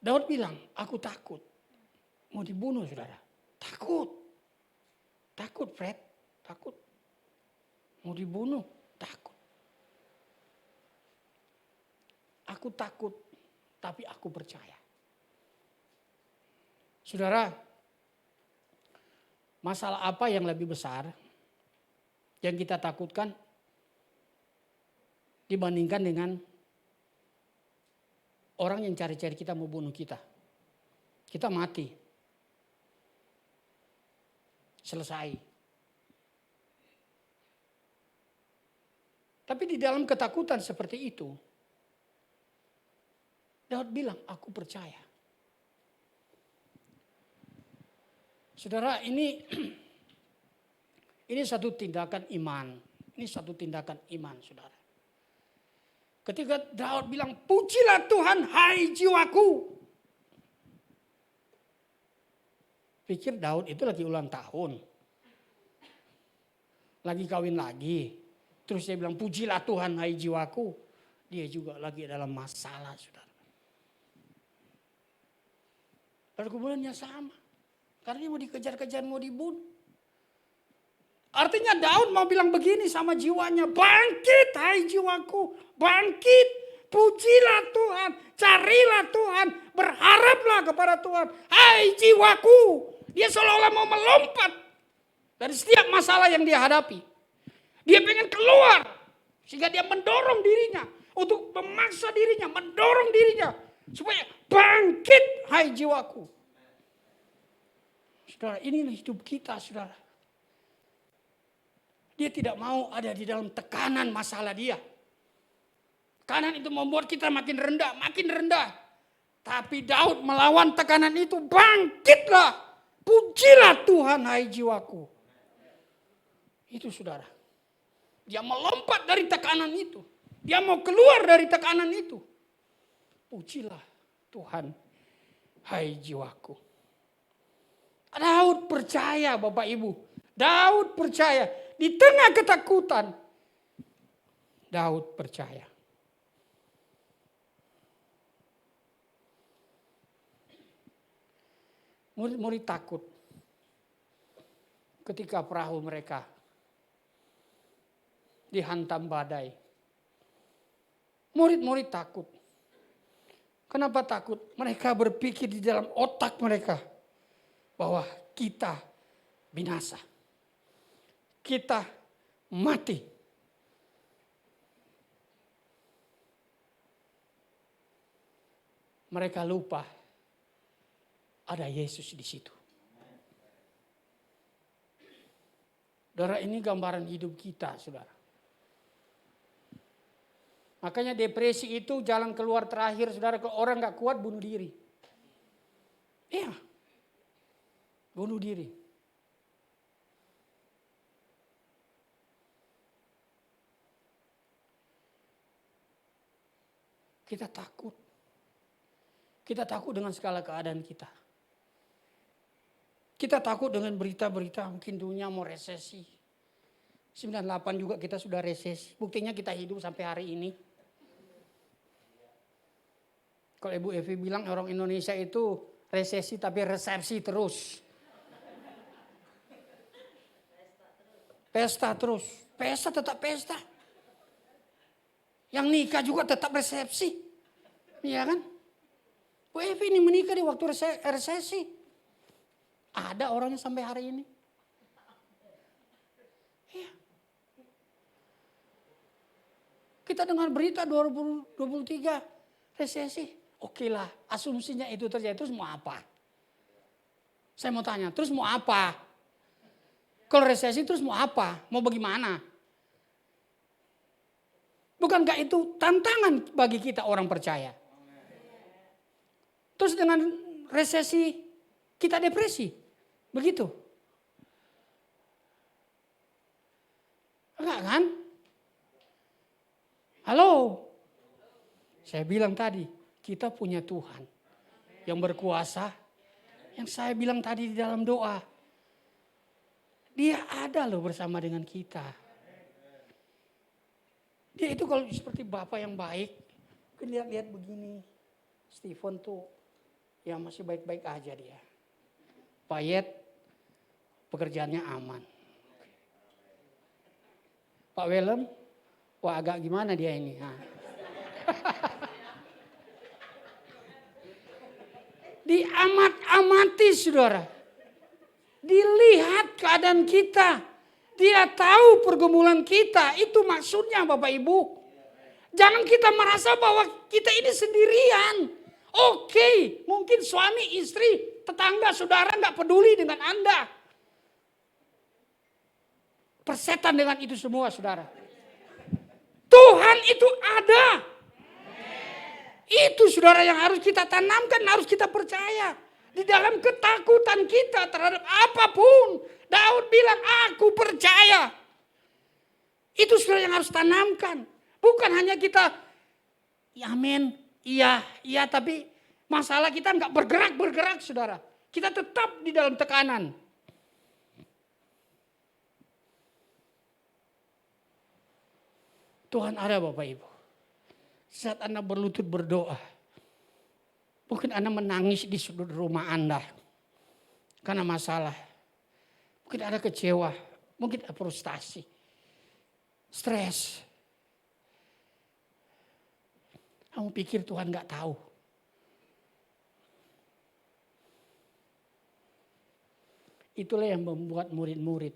Daud bilang, aku takut. Mau dibunuh saudara. Takut. Takut Fred, takut. Mau dibunuh, takut. Aku takut, tapi aku percaya. Saudara, masalah apa yang lebih besar yang kita takutkan dibandingkan dengan orang yang cari-cari kita mau bunuh kita? Kita mati. Selesai. Tapi di dalam ketakutan seperti itu, Daud bilang, aku percaya. Saudara, ini satu tindakan iman. Ini satu tindakan iman, saudara. Ketika Daud bilang, pujilah Tuhan, hai jiwaku. Pikir Daud itu lagi ulang tahun. Lagi kawin lagi. Terus dia bilang, pujilah Tuhan, hai jiwaku. Dia juga lagi dalam masalah, saudara. Lalu kemudiannya sama. Karena dia mau dikejar-kejar, mau dibunuh. Artinya Daud mau bilang begini sama jiwanya. Bangkit hai jiwaku. Bangkit. Pujilah Tuhan. Carilah Tuhan. Berharaplah kepada Tuhan. Hai jiwaku. Dia seolah-olah mau melompat. Dari setiap masalah yang dia hadapi. Dia pengen keluar. Sehingga dia mendorong dirinya. Untuk memaksa dirinya. Mendorong dirinya. Supaya bangkit hai jiwaku. Saudara, inilah hidup kita, saudara. Dia tidak mau ada di dalam tekanan masalah dia. Tekanan itu membuat kita makin rendah, makin rendah. Tapi Daud melawan tekanan itu, bangkitlah. Pujilah Tuhan, hai jiwaku. Itu saudara. Dia melompat dari tekanan itu. Dia mau keluar dari tekanan itu. Pujilah Tuhan, hai jiwaku. Daud percaya Bapak Ibu. Daud percaya. Di tengah ketakutan. Daud percaya. Murid-murid takut. Ketika perahu mereka dihantam badai. Murid-murid takut. Kenapa takut? Mereka berpikir di dalam otak mereka. Bahwa kita binasa. Kita mati. Mereka lupa ada Yesus di situ. Saudara, ini gambaran hidup kita, saudara. Makanya depresi itu jalan keluar terakhir, saudara. Kalau orang gak kuat bunuh diri. Iya. Bunuh diri. Kita takut. Kita takut dengan segala keadaan kita. Kita takut dengan berita-berita mungkin dunia mau resesi. 98 juga kita sudah resesi. Buktinya kita hidup sampai hari ini. Kalau Ibu Evi bilang orang Indonesia itu resesi tapi resepsi terus. Pesta terus. Pesta tetap pesta. Yang nikah juga tetap resepsi. Iya kan? Bu Evi ini menikah di waktu resesi. Ada orangnya sampai hari ini. Iya. Kita dengar berita 2023 Resesi, oke lah, asumsinya itu terjadi, terus mau apa? Saya mau tanya, terus mau apa? Kalau resesi terus mau apa? Mau bagaimana? Bukankah itu tantangan bagi kita orang percaya? Terus dengan resesi kita depresi, begitu? Enggak kan? Halo? Saya bilang tadi, kita punya Tuhan yang berkuasa. Yang saya bilang tadi di dalam doa. Dia ada loh bersama dengan kita. Dia itu kalau seperti Bapak yang baik. Lihat-lihat begini. Stephen tuh ya masih baik-baik aja dia. Payet pekerjaannya aman. Pak Willem, wah agak gimana dia ini. Nah. Diamat-amati saudara. Dilihat keadaan kita. Dia tahu pergumulan kita. Itu maksudnya Bapak Ibu. Jangan kita merasa bahwa kita ini sendirian. Oke, mungkin suami, istri, tetangga, saudara gak peduli dengan Anda. Persetan dengan itu semua saudara. Tuhan itu ada. Itu saudara yang harus kita tanamkan, harus kita percaya. Di dalam ketakutan kita terhadap apapun. Daud bilang, aku percaya. Itu saudara yang harus tanamkan. Bukan hanya kita, ya amin, iya, tapi masalah kita enggak bergerak saudara. Kita tetap di dalam tekanan. Tuhan ada Bapak Ibu. Saat Anda berlutut berdoa, mungkin Anda menangis di sudut rumah Anda karena masalah. Mungkin ada kecewa, mungkin ada frustasi, stres. Kamu pikir Tuhan gak tahu? Itulah yang membuat murid-murid.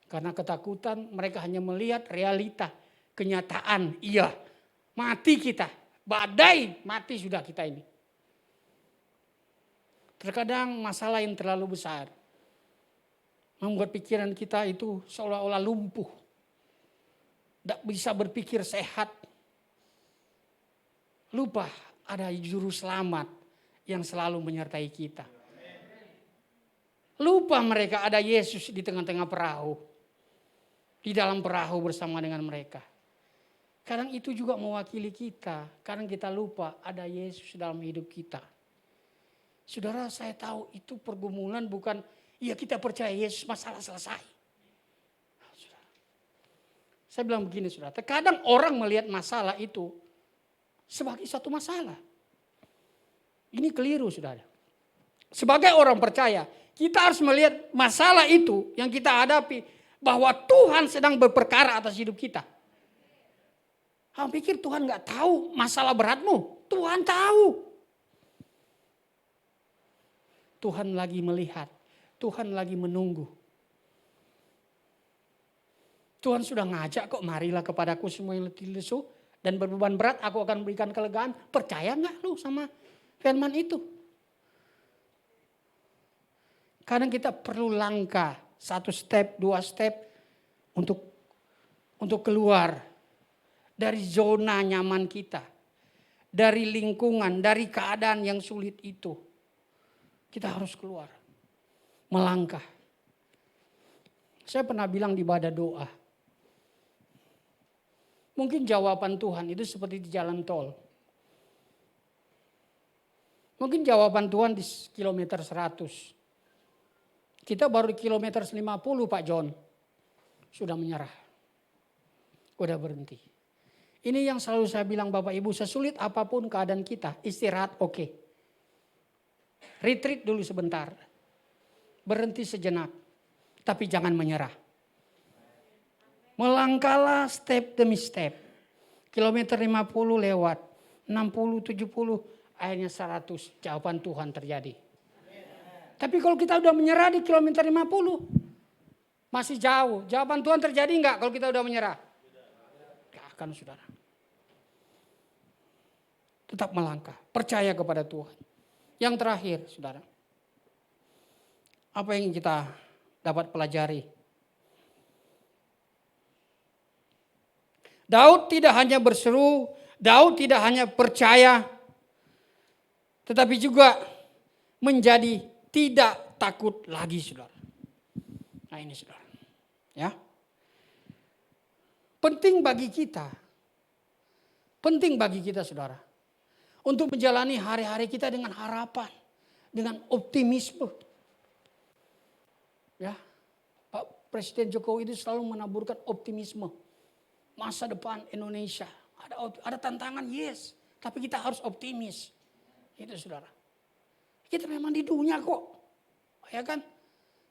Karena ketakutan mereka hanya melihat realita. Kenyataan, iya, mati kita, badai mati sudah kita ini. Terkadang masalah yang terlalu besar membuat pikiran kita itu seolah-olah lumpuh, tidak bisa berpikir sehat. Lupa ada juru selamat yang selalu menyertai kita. Lupa mereka ada Yesus di tengah-tengah perahu, di dalam perahu bersama dengan mereka. Kadang itu juga mewakili kita. Kadang kita lupa ada Yesus dalam hidup kita. Saudara, saya tahu itu pergumulan bukan, ya kita percaya Yesus masalah selesai. Saya bilang begini saudara, terkadang orang melihat masalah itu sebagai satu masalah. Ini keliru saudara. Sebagai orang percaya, kita harus melihat masalah itu yang kita hadapi, bahwa Tuhan sedang berperkara atas hidup kita. Kamu pikir Tuhan gak tahu masalah beratmu? Tuhan tahu. Tuhan lagi melihat. Tuhan lagi menunggu. Tuhan sudah ngajak kok, marilah kepadaku semua yang letih lesu dan berbeban berat, aku akan berikan kelegaan. Percaya gak lu sama firman itu? Kadang kita perlu langkah, 1 step, 2 step untuk keluar dari zona nyaman kita, dari lingkungan, dari keadaan yang sulit itu. Kita harus keluar, melangkah. Saya pernah bilang di ibadah doa, mungkin jawaban Tuhan itu seperti di jalan tol. Mungkin jawaban Tuhan di kilometer 100. Kita baru di kilometer 50 Pak John. Sudah menyerah. Udah berhenti. Ini yang selalu saya bilang Bapak Ibu, sesulit apapun keadaan kita, istirahat oke. Retreat dulu sebentar. Berhenti sejenak. Tapi jangan menyerah. Melangkahlah step demi step. Kilometer 50 lewat. 60, 70, akhirnya 100. Jawaban Tuhan terjadi. Tapi kalau kita udah menyerah di kilometer 50, masih jauh. Jawaban Tuhan terjadi enggak kalau kita udah menyerah? Gak akan saudara. Tetap melangkah, percaya kepada Tuhan. Yang terakhir, saudara, apa yang kita dapat pelajari? Daud tidak hanya berseru, Daud tidak hanya percaya, tetapi juga menjadi tidak takut lagi, saudara. Nah ini, saudara, ya, penting bagi kita, saudara, untuk menjalani hari-hari kita dengan harapan, dengan optimisme. Ya, Pak Presiden Jokowi itu selalu menaburkan optimisme. Masa depan Indonesia ada tantangan, yes, tapi kita harus optimis. Itu, saudara. Kita memang di dunia kok, ya kan?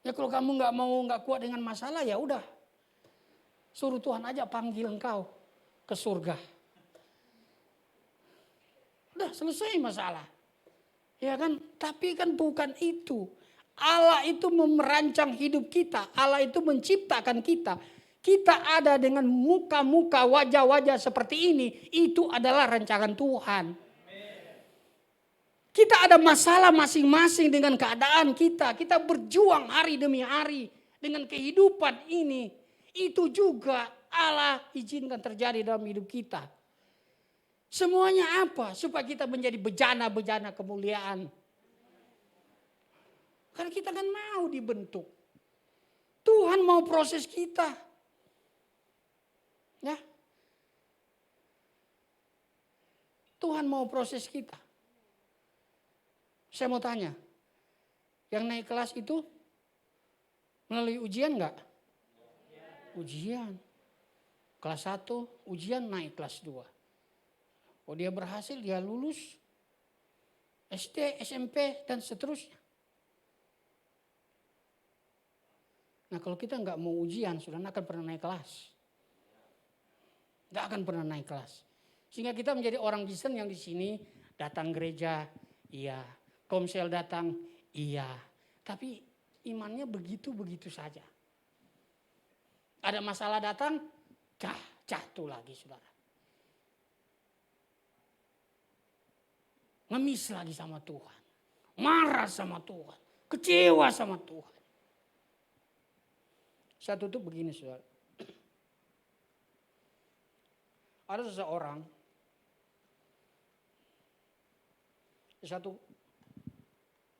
Ya kalau kamu nggak kuat dengan masalah, ya udah, suruh Tuhan aja panggil engkau ke surga. Udah selesai masalah. Ya kan? Tapi kan bukan itu. Allah itu merancang hidup kita. Allah itu menciptakan kita. Kita ada dengan muka-muka, wajah-wajah seperti ini. Itu adalah rancangan Tuhan. Kita ada masalah masing-masing dengan keadaan kita. Kita berjuang hari demi hari dengan kehidupan ini. Itu juga Allah izinkan terjadi dalam hidup kita. Semuanya apa? Supaya kita menjadi bejana-bejana kemuliaan. Karena kita kan mau dibentuk. Tuhan mau proses kita. Ya. Tuhan mau proses kita. Saya mau tanya. Yang naik kelas itu melalui ujian enggak? Ujian. Kelas 1 ujian naik kelas 2. Oh dia berhasil, dia lulus SD, SMP, dan seterusnya. Nah kalau kita nggak mau ujian, sudah nggak akan pernah naik kelas. Nggak akan pernah naik kelas. Sehingga kita menjadi orang Kristen yang di sini datang gereja, iya. Komsel datang, iya. Tapi imannya begitu-begitu saja. Ada masalah datang, jatuh lagi, saudara. Ngemis lagi sama Tuhan. Marah sama Tuhan. Kecewa sama Tuhan. Saya tutup begini, saudara. Ada seseorang.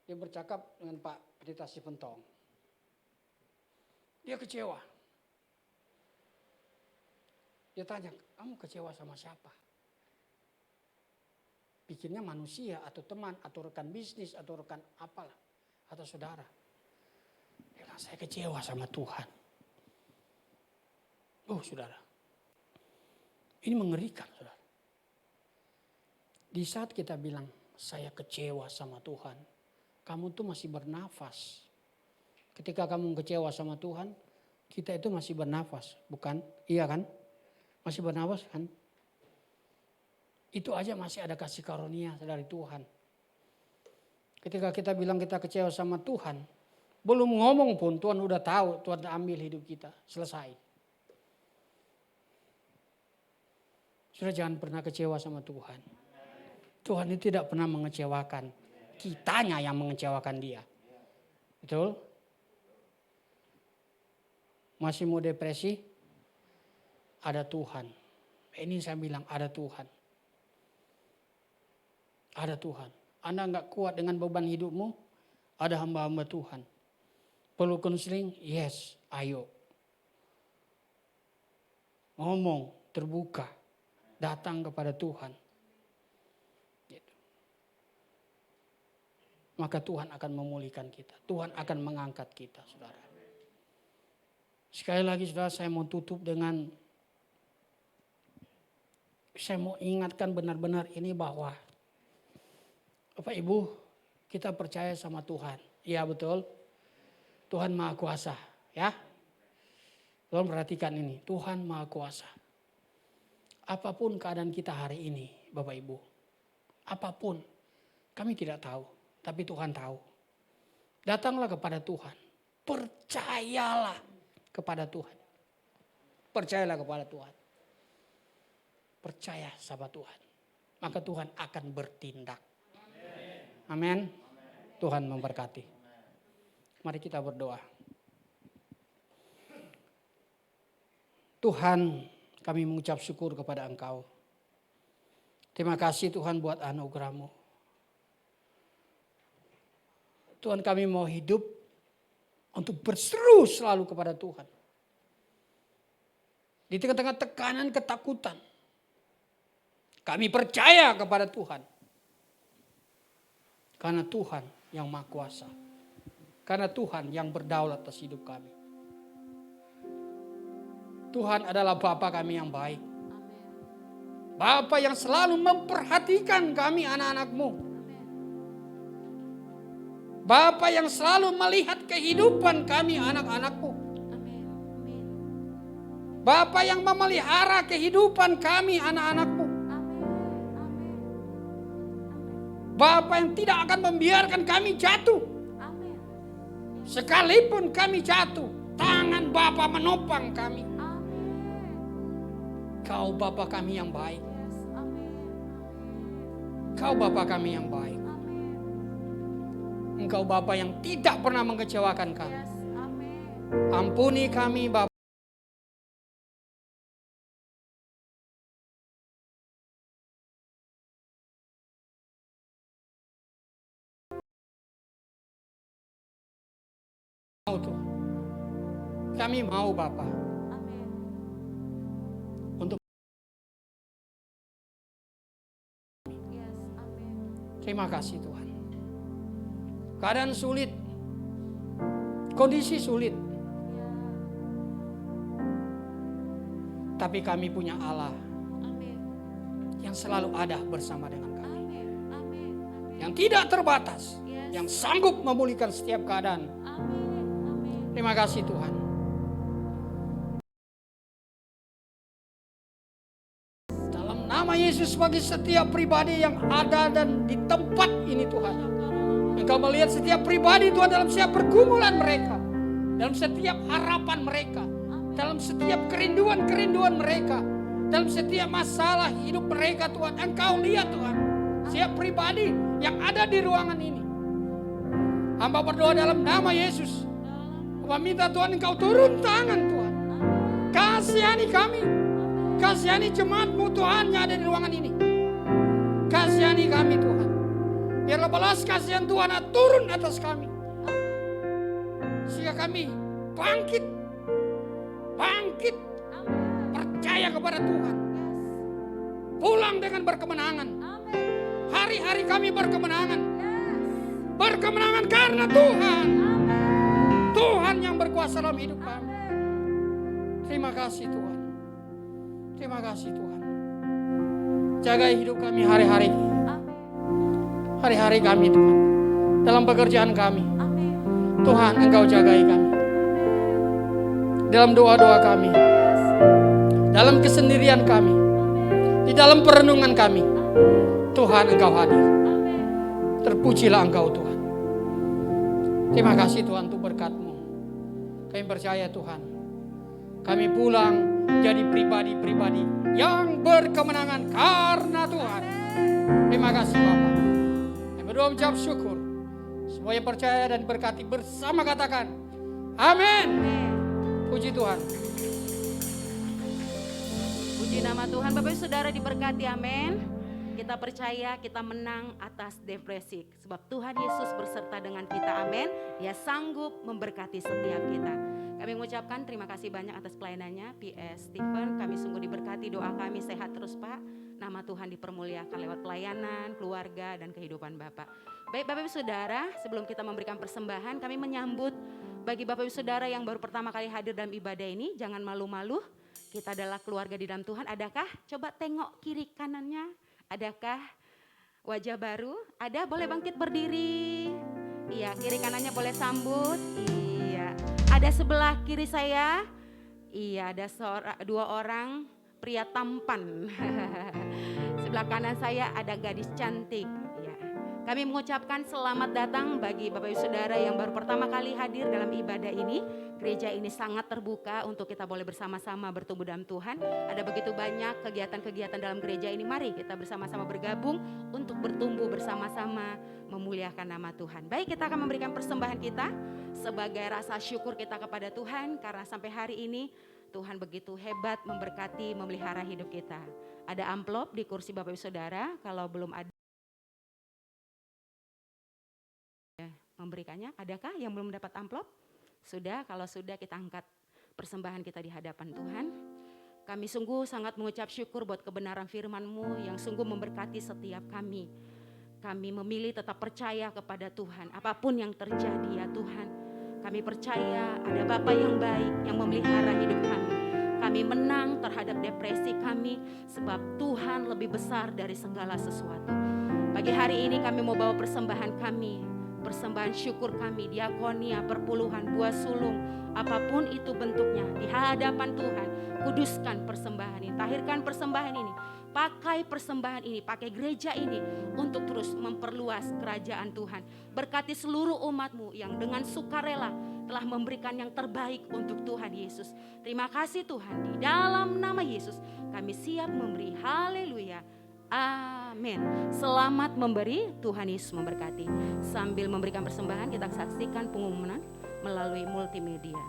Dia bercakap dengan Pak Pendeta Sipentong. Dia kecewa. Dia tanya, kamu kecewa sama siapa? Pikirnya manusia atau teman atau rekan bisnis atau rekan apalah atau saudara. Dia bilang, saya kecewa sama Tuhan. Oh saudara, ini mengerikan saudara. Di saat kita bilang saya kecewa sama Tuhan, kamu tuh masih bernafas. Ketika kamu kecewa sama Tuhan, kita itu masih bernafas, bukan? Iya kan? Masih bernafas kan? Itu aja masih ada kasih karunia dari Tuhan. Ketika kita bilang kita kecewa sama Tuhan, belum ngomong pun Tuhan udah tahu, Tuhan ambil hidup kita, selesai. Sudah jangan pernah kecewa sama Tuhan. Tuhan itu tidak pernah mengecewakan. Kitanya yang mengecewakan dia. Betul? Masih mau depresi? Ada Tuhan. Ini saya bilang ada Tuhan. Ada Tuhan. Anda nggak kuat dengan beban hidupmu? Ada hamba-hamba Tuhan. Perlu konseling? Yes, ayo. Ngomong, terbuka. Datang kepada Tuhan. Gitu. Maka Tuhan akan memulihkan kita. Tuhan akan mengangkat kita, saudara. Sekali lagi saudara, saya mau tutup dengan, saya mau ingatkan benar-benar ini bahwa Bapak Ibu, kita percaya sama Tuhan. Iya betul. Tuhan Maha Kuasa, ya. Tolong perhatikan ini, Tuhan Maha Kuasa. Apapun keadaan kita hari ini, Bapak Ibu. Apapun, kami tidak tahu, tapi Tuhan tahu. Datanglah kepada Tuhan. Percayalah kepada Tuhan. Percayalah kepada Tuhan. Percaya sama Tuhan. maka Tuhan akan bertindak. Amin. Tuhan memberkati. Mari kita berdoa. Tuhan, kami mengucap syukur kepada Engkau. Terima kasih Tuhan buat anugerah-Mu. Tuhan, kami mau hidup untuk berseru selalu kepada Tuhan. Di tengah-tengah tekanan ketakutan, kami percaya kepada Tuhan. Karena Tuhan yang Maha Kuasa. Karena Tuhan yang berdaulat atas hidup kami. Tuhan adalah Bapa kami yang baik. Bapa yang selalu memperhatikan kami anak-anak-Mu. Bapa yang selalu melihat kehidupan kami anak-anak-Mu. Bapa yang memelihara kehidupan kami anak-anak-Mu. Bapa yang tidak akan membiarkan kami jatuh. Sekalipun kami jatuh, tangan Bapa menopang kami. Kau Bapa kami yang baik. Kau Bapa kami yang baik. Engkau Bapa yang tidak pernah mengecewakan kami. Ampuni kami Bapa. Kami mau Bapa. Untuk terima kasih Tuhan. Keadaan sulit. Kondisi sulit. Tapi kami punya Allah yang selalu ada bersama dengan kami. Yang tidak terbatas. Yang sanggup memulihkan setiap keadaan. Terima kasih Tuhan. Dalam nama Yesus bagi setiap pribadi yang ada dan di tempat ini Tuhan. Engkau melihat setiap pribadi Tuhan dalam setiap pergumulan mereka. Dalam setiap harapan mereka. Dalam setiap kerinduan-kerinduan mereka. Dalam setiap masalah hidup mereka Tuhan. Engkau lihat Tuhan. Setiap pribadi yang ada di ruangan ini. Hamba berdoa dalam nama Yesus. Hamba minta Tuhan Engkau turun tangan Tuhan. Kasihani kami. Kasihani jemaat-Mu Tuhan yang ada di ruangan ini. Kasihani kami Tuhan. Biarlah belas kasihan Tuhan turun atas kami. Sehingga kami bangkit. Bangkit. Percaya kepada Tuhan. Pulang dengan berkemenangan. Hari-hari kami berkemenangan. Berkemenangan karena Tuhan. Tuhan yang berkuasa dalam hidup kami. Terima kasih Tuhan. Terima kasih Tuhan. Jaga hidup kami hari-hari. Hari-hari kami Tuhan. Dalam pekerjaan kami. Tuhan Engkau jagai kami. Dalam doa-doa kami. Dalam kesendirian kami. Di dalam perenungan kami. Tuhan Engkau hadir. Terpujilah Engkau Tuhan. Terima kasih Tuhan untuk berkat-Mu. Kami percaya Tuhan. Kami pulang jadi pribadi-pribadi yang berkemenangan karena Tuhan. Terima kasih Bapak. Kami berdoa mengucap syukur. Semuanya percaya dan berkati bersama katakan. Amin. Puji Tuhan. Puji nama Tuhan. Bapak Ibu Saudara diberkati, amin. Kita percaya kita menang atas depresi. Sebab Tuhan Yesus berserta dengan kita, amin. Dia sanggup memberkati setiap kita. Kami mengucapkan terima kasih banyak atas pelayanannya PS Stephen. Kami sungguh diberkati, doa kami sehat terus Pak. Nama Tuhan dipermuliakan lewat pelayanan, keluarga dan kehidupan Bapak. Baik Bapak Ibu Saudara, sebelum kita memberikan persembahan, kami menyambut bagi Bapak Ibu Saudara yang baru pertama kali hadir dalam ibadah ini, jangan malu-malu. Kita adalah keluarga di dalam Tuhan. Adakah? Coba tengok kiri kanannya. Adakah wajah baru? Ada, boleh bangkit berdiri. Iya, kiri kanannya boleh sambut. Iya. Ada sebelah kiri saya. Iya, ada dua orang pria tampan. Sebelah kanan saya ada gadis cantik. Iya. Kami mengucapkan selamat datang bagi Bapak Ibu Saudara yang baru pertama kali hadir dalam ibadah ini. Gereja ini sangat terbuka untuk kita boleh bersama-sama bertumbuh dalam Tuhan. Ada begitu banyak kegiatan-kegiatan dalam gereja ini. Mari kita bersama-sama bergabung untuk bertumbuh bersama-sama memuliakan nama Tuhan. Baik, kita akan memberikan persembahan kita sebagai rasa syukur kita kepada Tuhan. Karena sampai hari ini Tuhan begitu hebat memberkati, memelihara hidup kita. Ada amplop di kursi Bapak Ibu Saudara. Kalau belum ada memberikannya, adakah yang belum mendapat amplop? Sudah, kalau sudah kita angkat persembahan kita di hadapan Tuhan. Kami sungguh sangat mengucap syukur buat kebenaran firman-Mu yang sungguh memberkati setiap kami. Kami memilih tetap percaya kepada Tuhan, apapun yang terjadi ya Tuhan. Kami percaya ada Bapa yang baik yang memelihara hidup kami. Kami menang terhadap depresi kami sebab Tuhan lebih besar dari segala sesuatu. Pagi hari ini kami mau bawa persembahan kami. Persembahan syukur kami, diakonia, perpuluhan, buah sulung, apapun itu bentuknya di hadapan Tuhan. Kuduskan persembahan ini, tahirkan persembahan ini, pakai persembahan ini, pakai gereja ini untuk terus memperluas kerajaan Tuhan. Berkati seluruh umat-Mu yang dengan sukarela telah memberikan yang terbaik untuk Tuhan Yesus. Terima kasih Tuhan, di dalam nama Yesus kami siap memberi. Haleluya. Amin. Selamat memberi, Tuhan Yesus memberkati. Sambil memberikan persembahan, kita saksikan pengumuman melalui multimedia.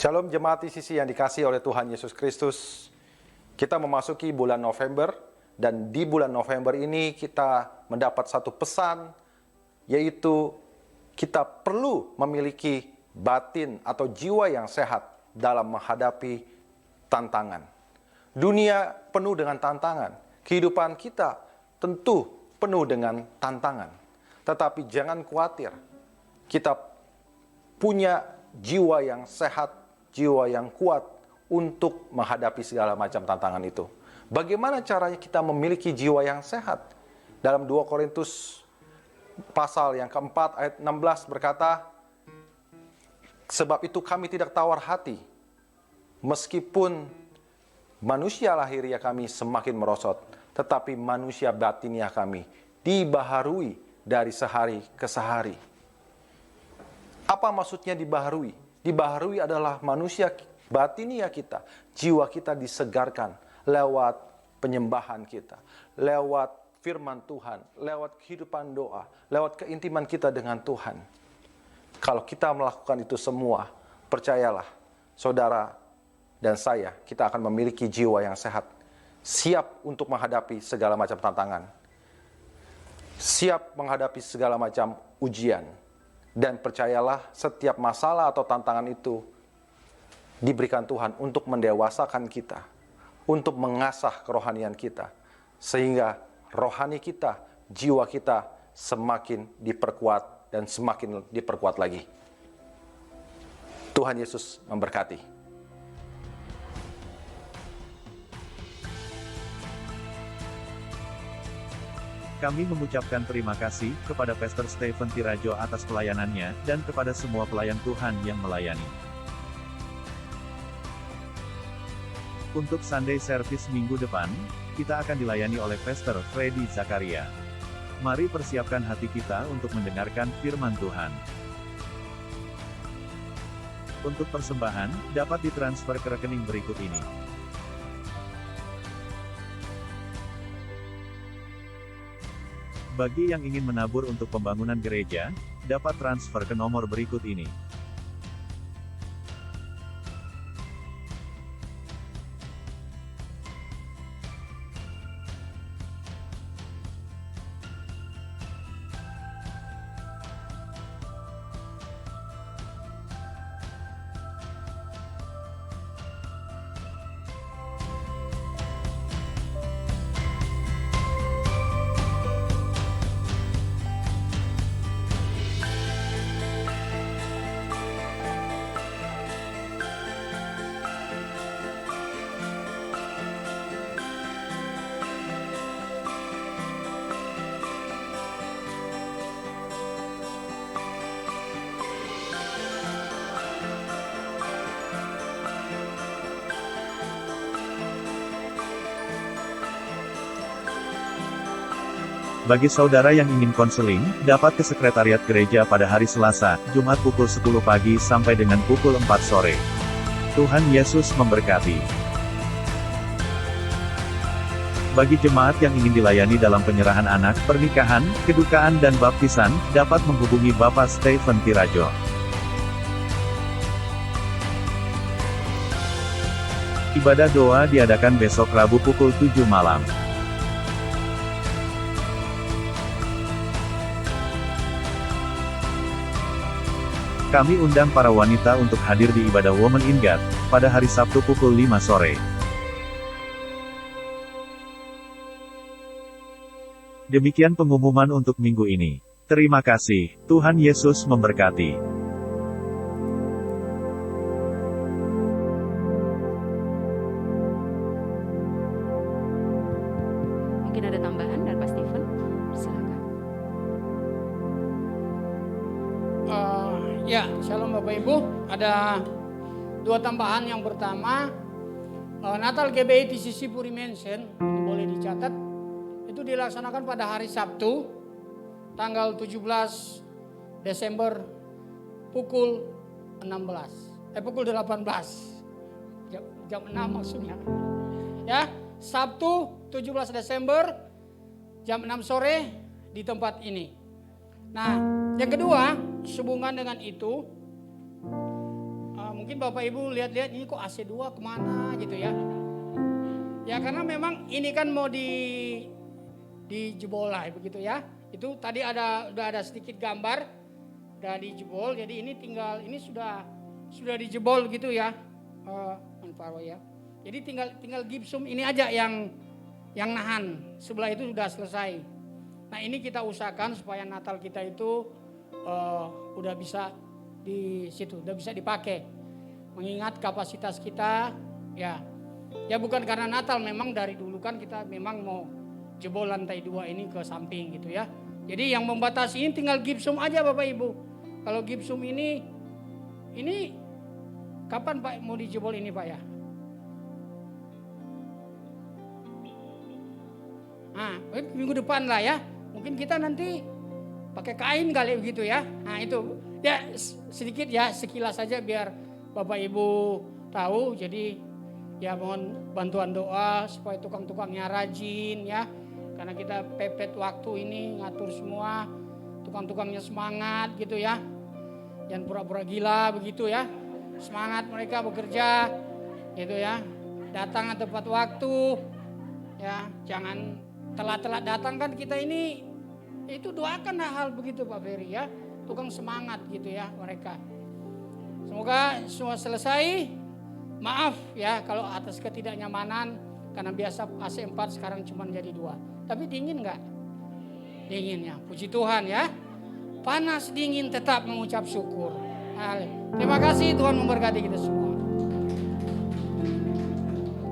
Shalom jemaat ICC yang dikasihi oleh Tuhan Yesus Kristus. Kita memasuki bulan November dan di bulan November ini kita mendapat satu pesan, yaitu kita perlu memiliki batin atau jiwa yang sehat dalam menghadapi tantangan. Dunia penuh dengan tantangan, kehidupan kita tentu penuh dengan tantangan. Tetapi jangan khawatir, kita punya jiwa yang sehat, jiwa yang kuat untuk menghadapi segala macam tantangan itu. Bagaimana caranya kita memiliki jiwa yang sehat? Dalam 2 Korintus pasal yang keempat ayat 16 berkata, sebab itu kami tidak tawar hati, meskipun manusia lahiriah kami semakin merosot, tetapi manusia batiniah kami dibaharui dari sehari ke sehari. Apa maksudnya dibaharui? Dibaharui adalah manusia batiniah kita, jiwa kita disegarkan lewat penyembahan kita, lewat firman Tuhan, lewat kehidupan doa, lewat keintiman kita dengan Tuhan. Kalau kita melakukan itu semua, percayalah, saudara dan saya, kita akan memiliki jiwa yang sehat, siap untuk menghadapi segala macam tantangan, siap menghadapi segala macam ujian. Dan percayalah, setiap masalah atau tantangan itu diberikan Tuhan untuk mendewasakan kita, untuk mengasah kerohanian kita, sehingga rohani kita, jiwa kita semakin diperkuat dan semakin diperkuat lagi. Tuhan Yesus memberkati. Kami mengucapkan terima kasih kepada Pastor Stephen Tirajo atas pelayanannya dan kepada semua pelayan Tuhan yang melayani. Untuk Sunday Service minggu depan, kita akan dilayani oleh Pastor Freddy Zakaria. Mari persiapkan hati kita untuk mendengarkan firman Tuhan. Untuk persembahan, dapat ditransfer ke rekening berikut ini. Bagi yang ingin menabur untuk pembangunan gereja, dapat transfer ke nomor berikut ini. Bagi saudara yang ingin konseling, dapat ke sekretariat gereja pada hari Selasa, Jumat pukul 10 pagi sampai dengan pukul 4 sore. Tuhan Yesus memberkati. Bagi jemaat yang ingin dilayani dalam penyerahan anak, pernikahan, kedukaan dan baptisan, dapat menghubungi Bapak Stephen Tirajo. Ibadah doa diadakan besok Rabu pukul 7 malam. Kami undang para wanita untuk hadir di ibadah Women in God, pada hari Sabtu pukul 5 sore. Demikian pengumuman untuk minggu ini. Terima kasih, Tuhan Yesus memberkati. Mungkin ada tambahan dari Pak Stephen? Silakan. Ya, shalom Bapak Ibu. Ada 2 tambahan. Yang pertama, Natal GBI TCC Puri Mansion, ini boleh dicatat, itu dilaksanakan pada hari Sabtu, tanggal 17 Desember pukul 18. Jam 6 maksudnya. Ya, Sabtu 17 Desember jam 6 sore di tempat ini. Nah, yang kedua, sehubungan dengan itu, mungkin Bapak Ibu lihat-lihat ini kok AC2 kemana gitu ya. Ya karena memang ini kan mau dijebol lah begitu ya. Itu tadi udah ada sedikit gambar, udah dijebol. Jadi ini sudah dijebol gitu ya, ya. Jadi tinggal gipsum ini aja yang nahan. Sebelah itu sudah selesai. Nah ini kita usahakan supaya Natal kita itu udah bisa di situ, udah bisa dipakai. Mengingat kapasitas kita ya bukan karena Natal, memang dari dulu kan kita memang mau jebol lantai 2 ini ke samping gitu ya. Jadi yang membatasi ini tinggal gipsum aja Bapak Ibu. Kalau gipsum ini kapan Pak mau dijebol ini Pak ya? Nah, minggu depan lah ya. Mungkin kita nanti pakai kain kali begitu ya. Nah itu ya sedikit ya, sekilas saja biar Bapak Ibu tahu. Jadi ya mohon bantuan doa supaya tukang-tukangnya rajin ya. Karena kita pepet waktu ini ngatur semua. Tukang-tukangnya semangat gitu ya. Jangan pura-pura gila begitu ya. Semangat mereka bekerja gitu ya. Datang tepat waktu ya. Jangan telat-telat datang, kan kita ini itu doakan hal begitu Pak Ferry ya. Tukang semangat gitu ya mereka. Semoga semua selesai. Maaf ya kalau atas ketidaknyamanan, karena biasa AC 4 sekarang cuma jadi 2. Tapi dingin enggak? Dingin ya. Puji Tuhan ya. Panas dingin tetap mengucap syukur. Terima kasih, Tuhan memberkati kita semua.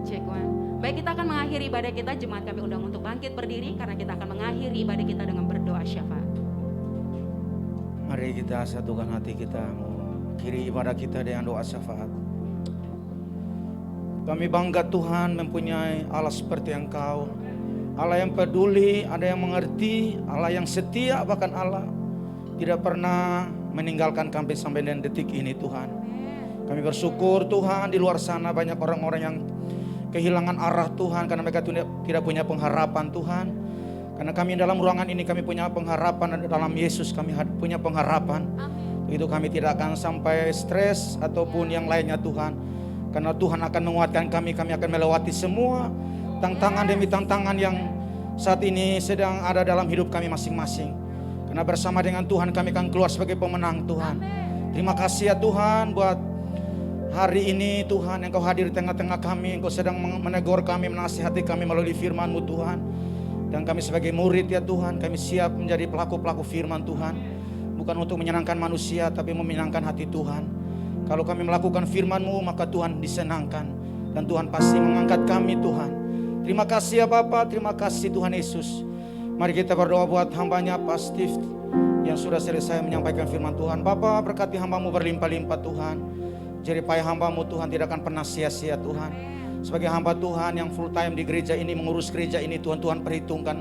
Cek one. Baik, kita akan mengakhiri ibadah kita. Jemaat kami undang untuk bangkit berdiri karena kita akan mengakhiri ibadah kita dengan berdoa syafaat. Mari kita satukan hati kita, mengakhiri ibadah kita dengan doa syafaat. Kami bangga Tuhan mempunyai Allah seperti Engkau. Allah yang peduli, ada yang mengerti, Allah yang setia, bahkan Allah tidak pernah meninggalkan kami sampai dengan detik ini Tuhan. Kami bersyukur Tuhan, di luar sana banyak orang-orang yang kehilangan arah Tuhan karena mereka tidak punya pengharapan Tuhan. Karena kami dalam ruangan ini kami punya pengharapan dalam Yesus, kami punya pengharapan. Itu kami tidak akan sampai stres ataupun yang lainnya Tuhan. Karena Tuhan akan menguatkan kami akan melewati semua tantangan demi tantangan yang saat ini sedang ada dalam hidup kami masing-masing. Karena bersama dengan Tuhan kami akan keluar sebagai pemenang Tuhan. Terima kasih ya Tuhan buat hari ini Tuhan, Engkau hadir di tengah-tengah kami, Engkau sedang menegur kami, menasihati kami melalui firman-Mu Tuhan. Dan kami sebagai murid ya Tuhan, kami siap menjadi pelaku-pelaku firman Tuhan. Bukan untuk menyenangkan manusia, tapi menyenangkan hati Tuhan. Kalau kami melakukan firman-Mu, maka Tuhan disenangkan. Dan Tuhan pasti mengangkat kami Tuhan. Terima kasih ya Bapa, terima kasih Tuhan Yesus. Mari kita berdoa buat hamba-Nya Pak Steve yang sudah selesai menyampaikan firman Tuhan. Bapa, berkati hamba-Mu berlimpah-limpah Tuhan. Jerih payah hamba-Mu Tuhan tidak akan pernah sia-sia Tuhan. Sebagai hamba Tuhan yang full time di gereja ini, mengurus gereja ini Tuhan, Tuhan perhitungkan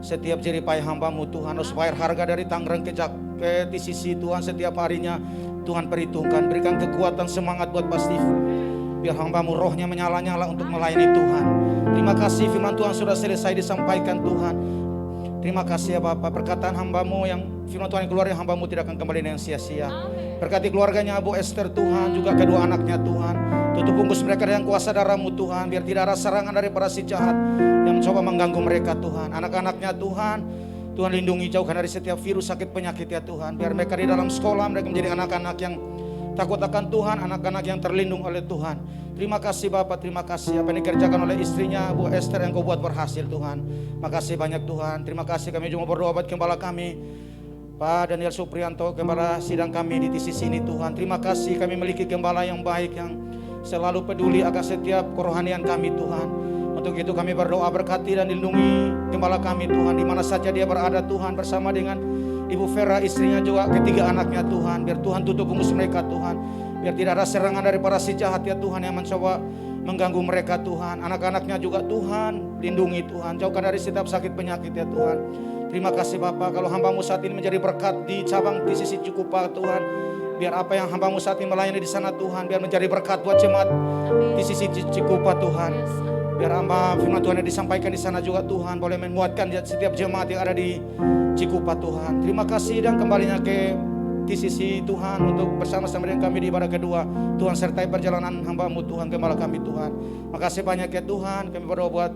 setiap jerih payah hamba-Mu Tuhan. Supaya harga dari Tangerang ke TCC Tuhan setiap harinya Tuhan perhitungkan. Berikan kekuatan semangat buat Pak Steve. Biar hamba-Mu rohnya menyala-nyala untuk melayani Tuhan. Terima kasih firman Tuhan sudah selesai disampaikan Tuhan. Terima kasih ya Bapak, perkataan hamba-Mu yang firman Tuhan yang keluar dari hamba-Mu tidak akan kembali dengan sia-sia. Berkati keluarganya Bu Esther Tuhan, juga kedua anaknya Tuhan. Tutup bungkus mereka dengan kuasa darah-Mu Tuhan, biar tidak ada serangan dari para si jahat yang mencoba mengganggu mereka Tuhan. Anak-anaknya Tuhan, Tuhan lindungi jauhkan dari setiap virus sakit penyakit ya Tuhan. Biar mereka di dalam sekolah mereka menjadi anak-anak yang takut akan Tuhan, anak-anak yang terlindung oleh Tuhan. Terima kasih Bapak, terima kasih apa yang dikerjakan oleh istrinya Bu Esther yang Kau buat berhasil Tuhan. Makasih banyak Tuhan. Terima kasih, kami cuma berdoa buat gembala kami Pak Daniel Suprianto, gembala sidang kami di TCC ini Tuhan. Terima kasih kami memiliki gembala yang baik yang selalu peduli akan setiap kerohanian kami Tuhan. Untuk itu kami berdoa berkati dan lindungi gembala kami Tuhan, di mana saja dia berada Tuhan, bersama dengan Ibu Vera istrinya juga, ketiga anaknya Tuhan. Biar Tuhan tutup bungkus mereka Tuhan, biar tidak ada serangan dari para si jahat ya Tuhan yang mencoba mengganggu mereka Tuhan. Anak-anaknya juga Tuhan lindungi Tuhan, jauhkan dari setiap sakit penyakit ya Tuhan. Terima kasih Bapak, kalau hamba-Mu saat ini menjadi berkat di cabang di sisi Cikupa Tuhan. Biar apa yang hamba-Mu saat ini melayani di sana Tuhan, biar menjadi berkat buat jemaat di sisi Cikupa Tuhan. Biar hamba firman Tuhan yang disampaikan di sana juga Tuhan boleh menguatkan setiap jemaat yang ada di Cikupa Tuhan. Terima kasih dan kembalinya ke TCC Tuhan untuk bersama-sama dengan kami di ibadah kedua. Tuhan sertai perjalanan hamba-Mu Tuhan, gembala kami Tuhan. Makasih banyak ya Tuhan, kami berdoa buat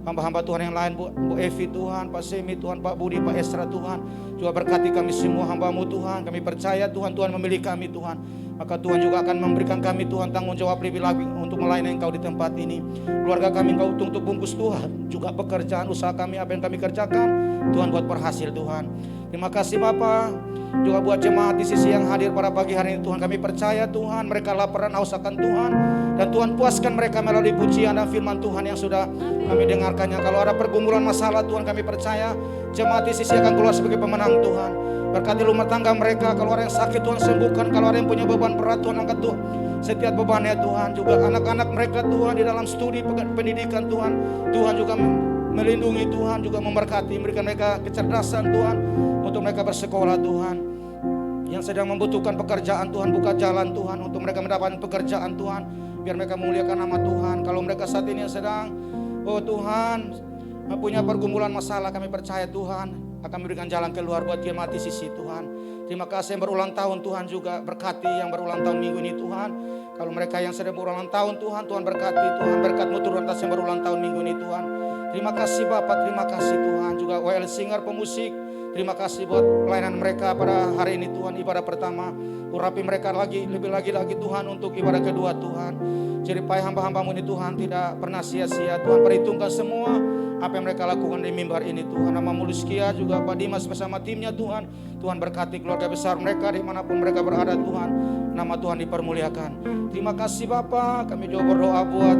hamba-hamba Tuhan yang lain, Bu Evi Tuhan, Pak Semi Tuhan, Pak Budi, Pak Esra Tuhan. Juga berkati kami semua hamba-Mu Tuhan. Kami percaya Tuhan, Tuhan memilih kami Tuhan. Maka Tuhan juga akan memberikan kami Tuhan tanggung jawab lebih lagi untuk melayani Engkau di tempat ini. Keluarga kami Engkau tutup bungkus Tuhan. Juga pekerjaan usaha kami, apa yang kami kerjakan Tuhan buat berhasil Tuhan. Terima kasih Bapak. Juga buat jemaat di sisi yang hadir pada pagi hari ini Tuhan, kami percaya Tuhan mereka lapar dan haus akan Tuhan, dan Tuhan puaskan mereka melalui pujian dan firman Tuhan yang sudah kami dengarkannya. Kalau ada pergumulan masalah Tuhan, kami percaya jemaat di sisi akan keluar sebagai pemenang Tuhan. Berkati rumah tangga mereka, kalau ada yang sakit Tuhan sembuhkan, kalau ada yang punya beban berat Tuhan angkat Tuhan setiap bebannya Tuhan. Juga anak-anak mereka Tuhan di dalam studi pendidikan Tuhan, Tuhan juga melindungi Tuhan, juga memberkati, memberikan mereka kecerdasan Tuhan untuk mereka bersekolah Tuhan. Yang sedang membutuhkan pekerjaan Tuhan, buka jalan Tuhan untuk mereka mendapatkan pekerjaan Tuhan, biar mereka memuliakan nama Tuhan. Kalau mereka saat ini yang sedang Tuhan punya pergumulan masalah, kami percaya Tuhan akan memberikan jalan keluar buat jemaat di sisi Tuhan. Terima kasih yang berulang tahun Tuhan, juga berkati yang berulang tahun minggu ini Tuhan. Kalau mereka yang sedang berulang tahun Tuhan, Tuhan berkati Tuhan, berkat-Mu turun atas yang berulang tahun minggu ini Tuhan. Terima kasih Bapak, terima kasih Tuhan. Juga WL Singer pemusik, terima kasih buat pelayanan mereka pada hari ini Tuhan, ibadah pertama. Urapi mereka lagi, lebih lagi Tuhan untuk ibadah kedua Tuhan. Jerih payah hamba-hamba-Mu ini Tuhan tidak pernah sia-sia Tuhan, perhitungkan semua apa yang mereka lakukan di mimbar ini Tuhan. Nama Muluskia juga Pak Dimas bersama timnya Tuhan. Tuhan berkati keluarga besar mereka dimanapun mereka berada Tuhan. Nama Tuhan dipermuliakan. Terima kasih Bapak, kami juga berdoa buat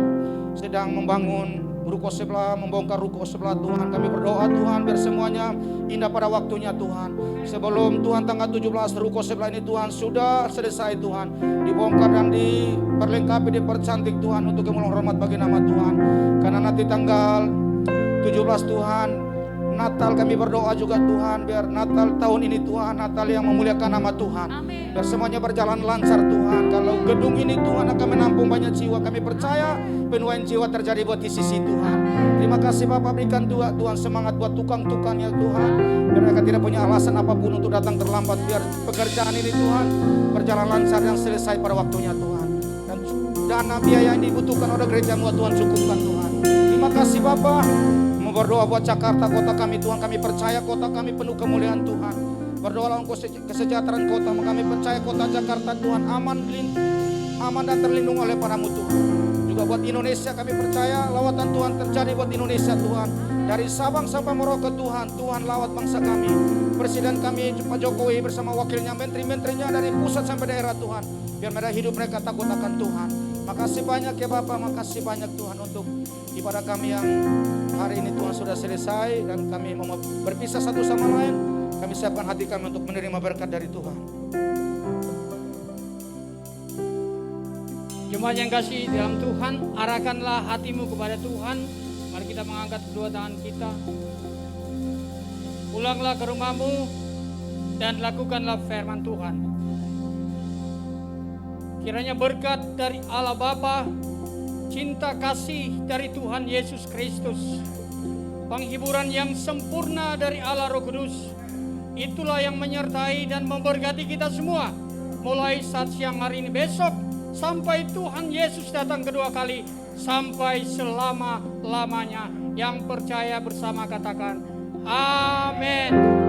sedang membangun ruko sebelah, membongkar ruko sebelah Tuhan. Kami berdoa Tuhan biar semuanya indah pada waktunya Tuhan. Sebelum Tuhan tanggal 17 ruko sebelah ini Tuhan sudah selesai Tuhan, dibongkar dan diperlengkapi, dipercantik Tuhan untuk kemuliaan hormat bagi nama Tuhan. Karena nanti tanggal 17 Tuhan Natal, kami berdoa juga Tuhan biar Natal tahun ini Tuhan, Natal yang memuliakan nama Tuhan. Amin. Biar semuanya berjalan lancar Tuhan. Kalau gedung ini Tuhan akan menampung banyak jiwa, kami percaya penuaian jiwa terjadi buat di sisi Tuhan. Terima kasih Bapak, berikan Tuhan semangat buat tukang-tukangnya Tuhan, biar mereka tidak punya alasan apapun untuk datang terlambat. Biar pekerjaan ini Tuhan berjalan lancar dan selesai pada waktunya Tuhan. Dan dana biaya yang dibutuhkan oleh gereja-Mu Tuhan cukupkan Tuhan. Terima kasih Bapak. Berdoa buat Jakarta, kota kami Tuhan. Kami percaya kota kami penuh kemuliaan Tuhan. Berdoa untuk kesejahteraan kota. Kami percaya kota Jakarta Tuhan aman dan terlindung oleh para-Mu Tuhan. Juga buat Indonesia kami percaya lawatan Tuhan terjadi buat Indonesia Tuhan. Dari Sabang sampai Merauke Tuhan, Tuhan lawat bangsa kami. Presiden kami Pak Jokowi bersama wakilnya, menteri-menterinya dari pusat sampai daerah Tuhan. Biar mereka hidup mereka takut akan Tuhan. Makasih banyak ya Bapak, makasih banyak Tuhan untuk ibadah kami yang hari ini Tuhan sudah selesai, dan kami mau berpisah satu sama lain. Kami siapkan hati kami untuk menerima berkat dari Tuhan. Jemaat yang kasih dalam Tuhan, arahkanlah hatimu kepada Tuhan. Mari kita mengangkat kedua tangan kita. Pulanglah ke rumahmu dan lakukanlah firman Tuhan. Kiranya berkat dari Allah Bapa, cinta kasih dari Tuhan Yesus Kristus, penghiburan yang sempurna dari Allah Roh Kudus, itulah yang menyertai dan memberkati kita semua, mulai saat siang hari ini, besok, sampai Tuhan Yesus datang kedua kali, sampai selama-lamanya. Yang percaya bersama katakan, amin.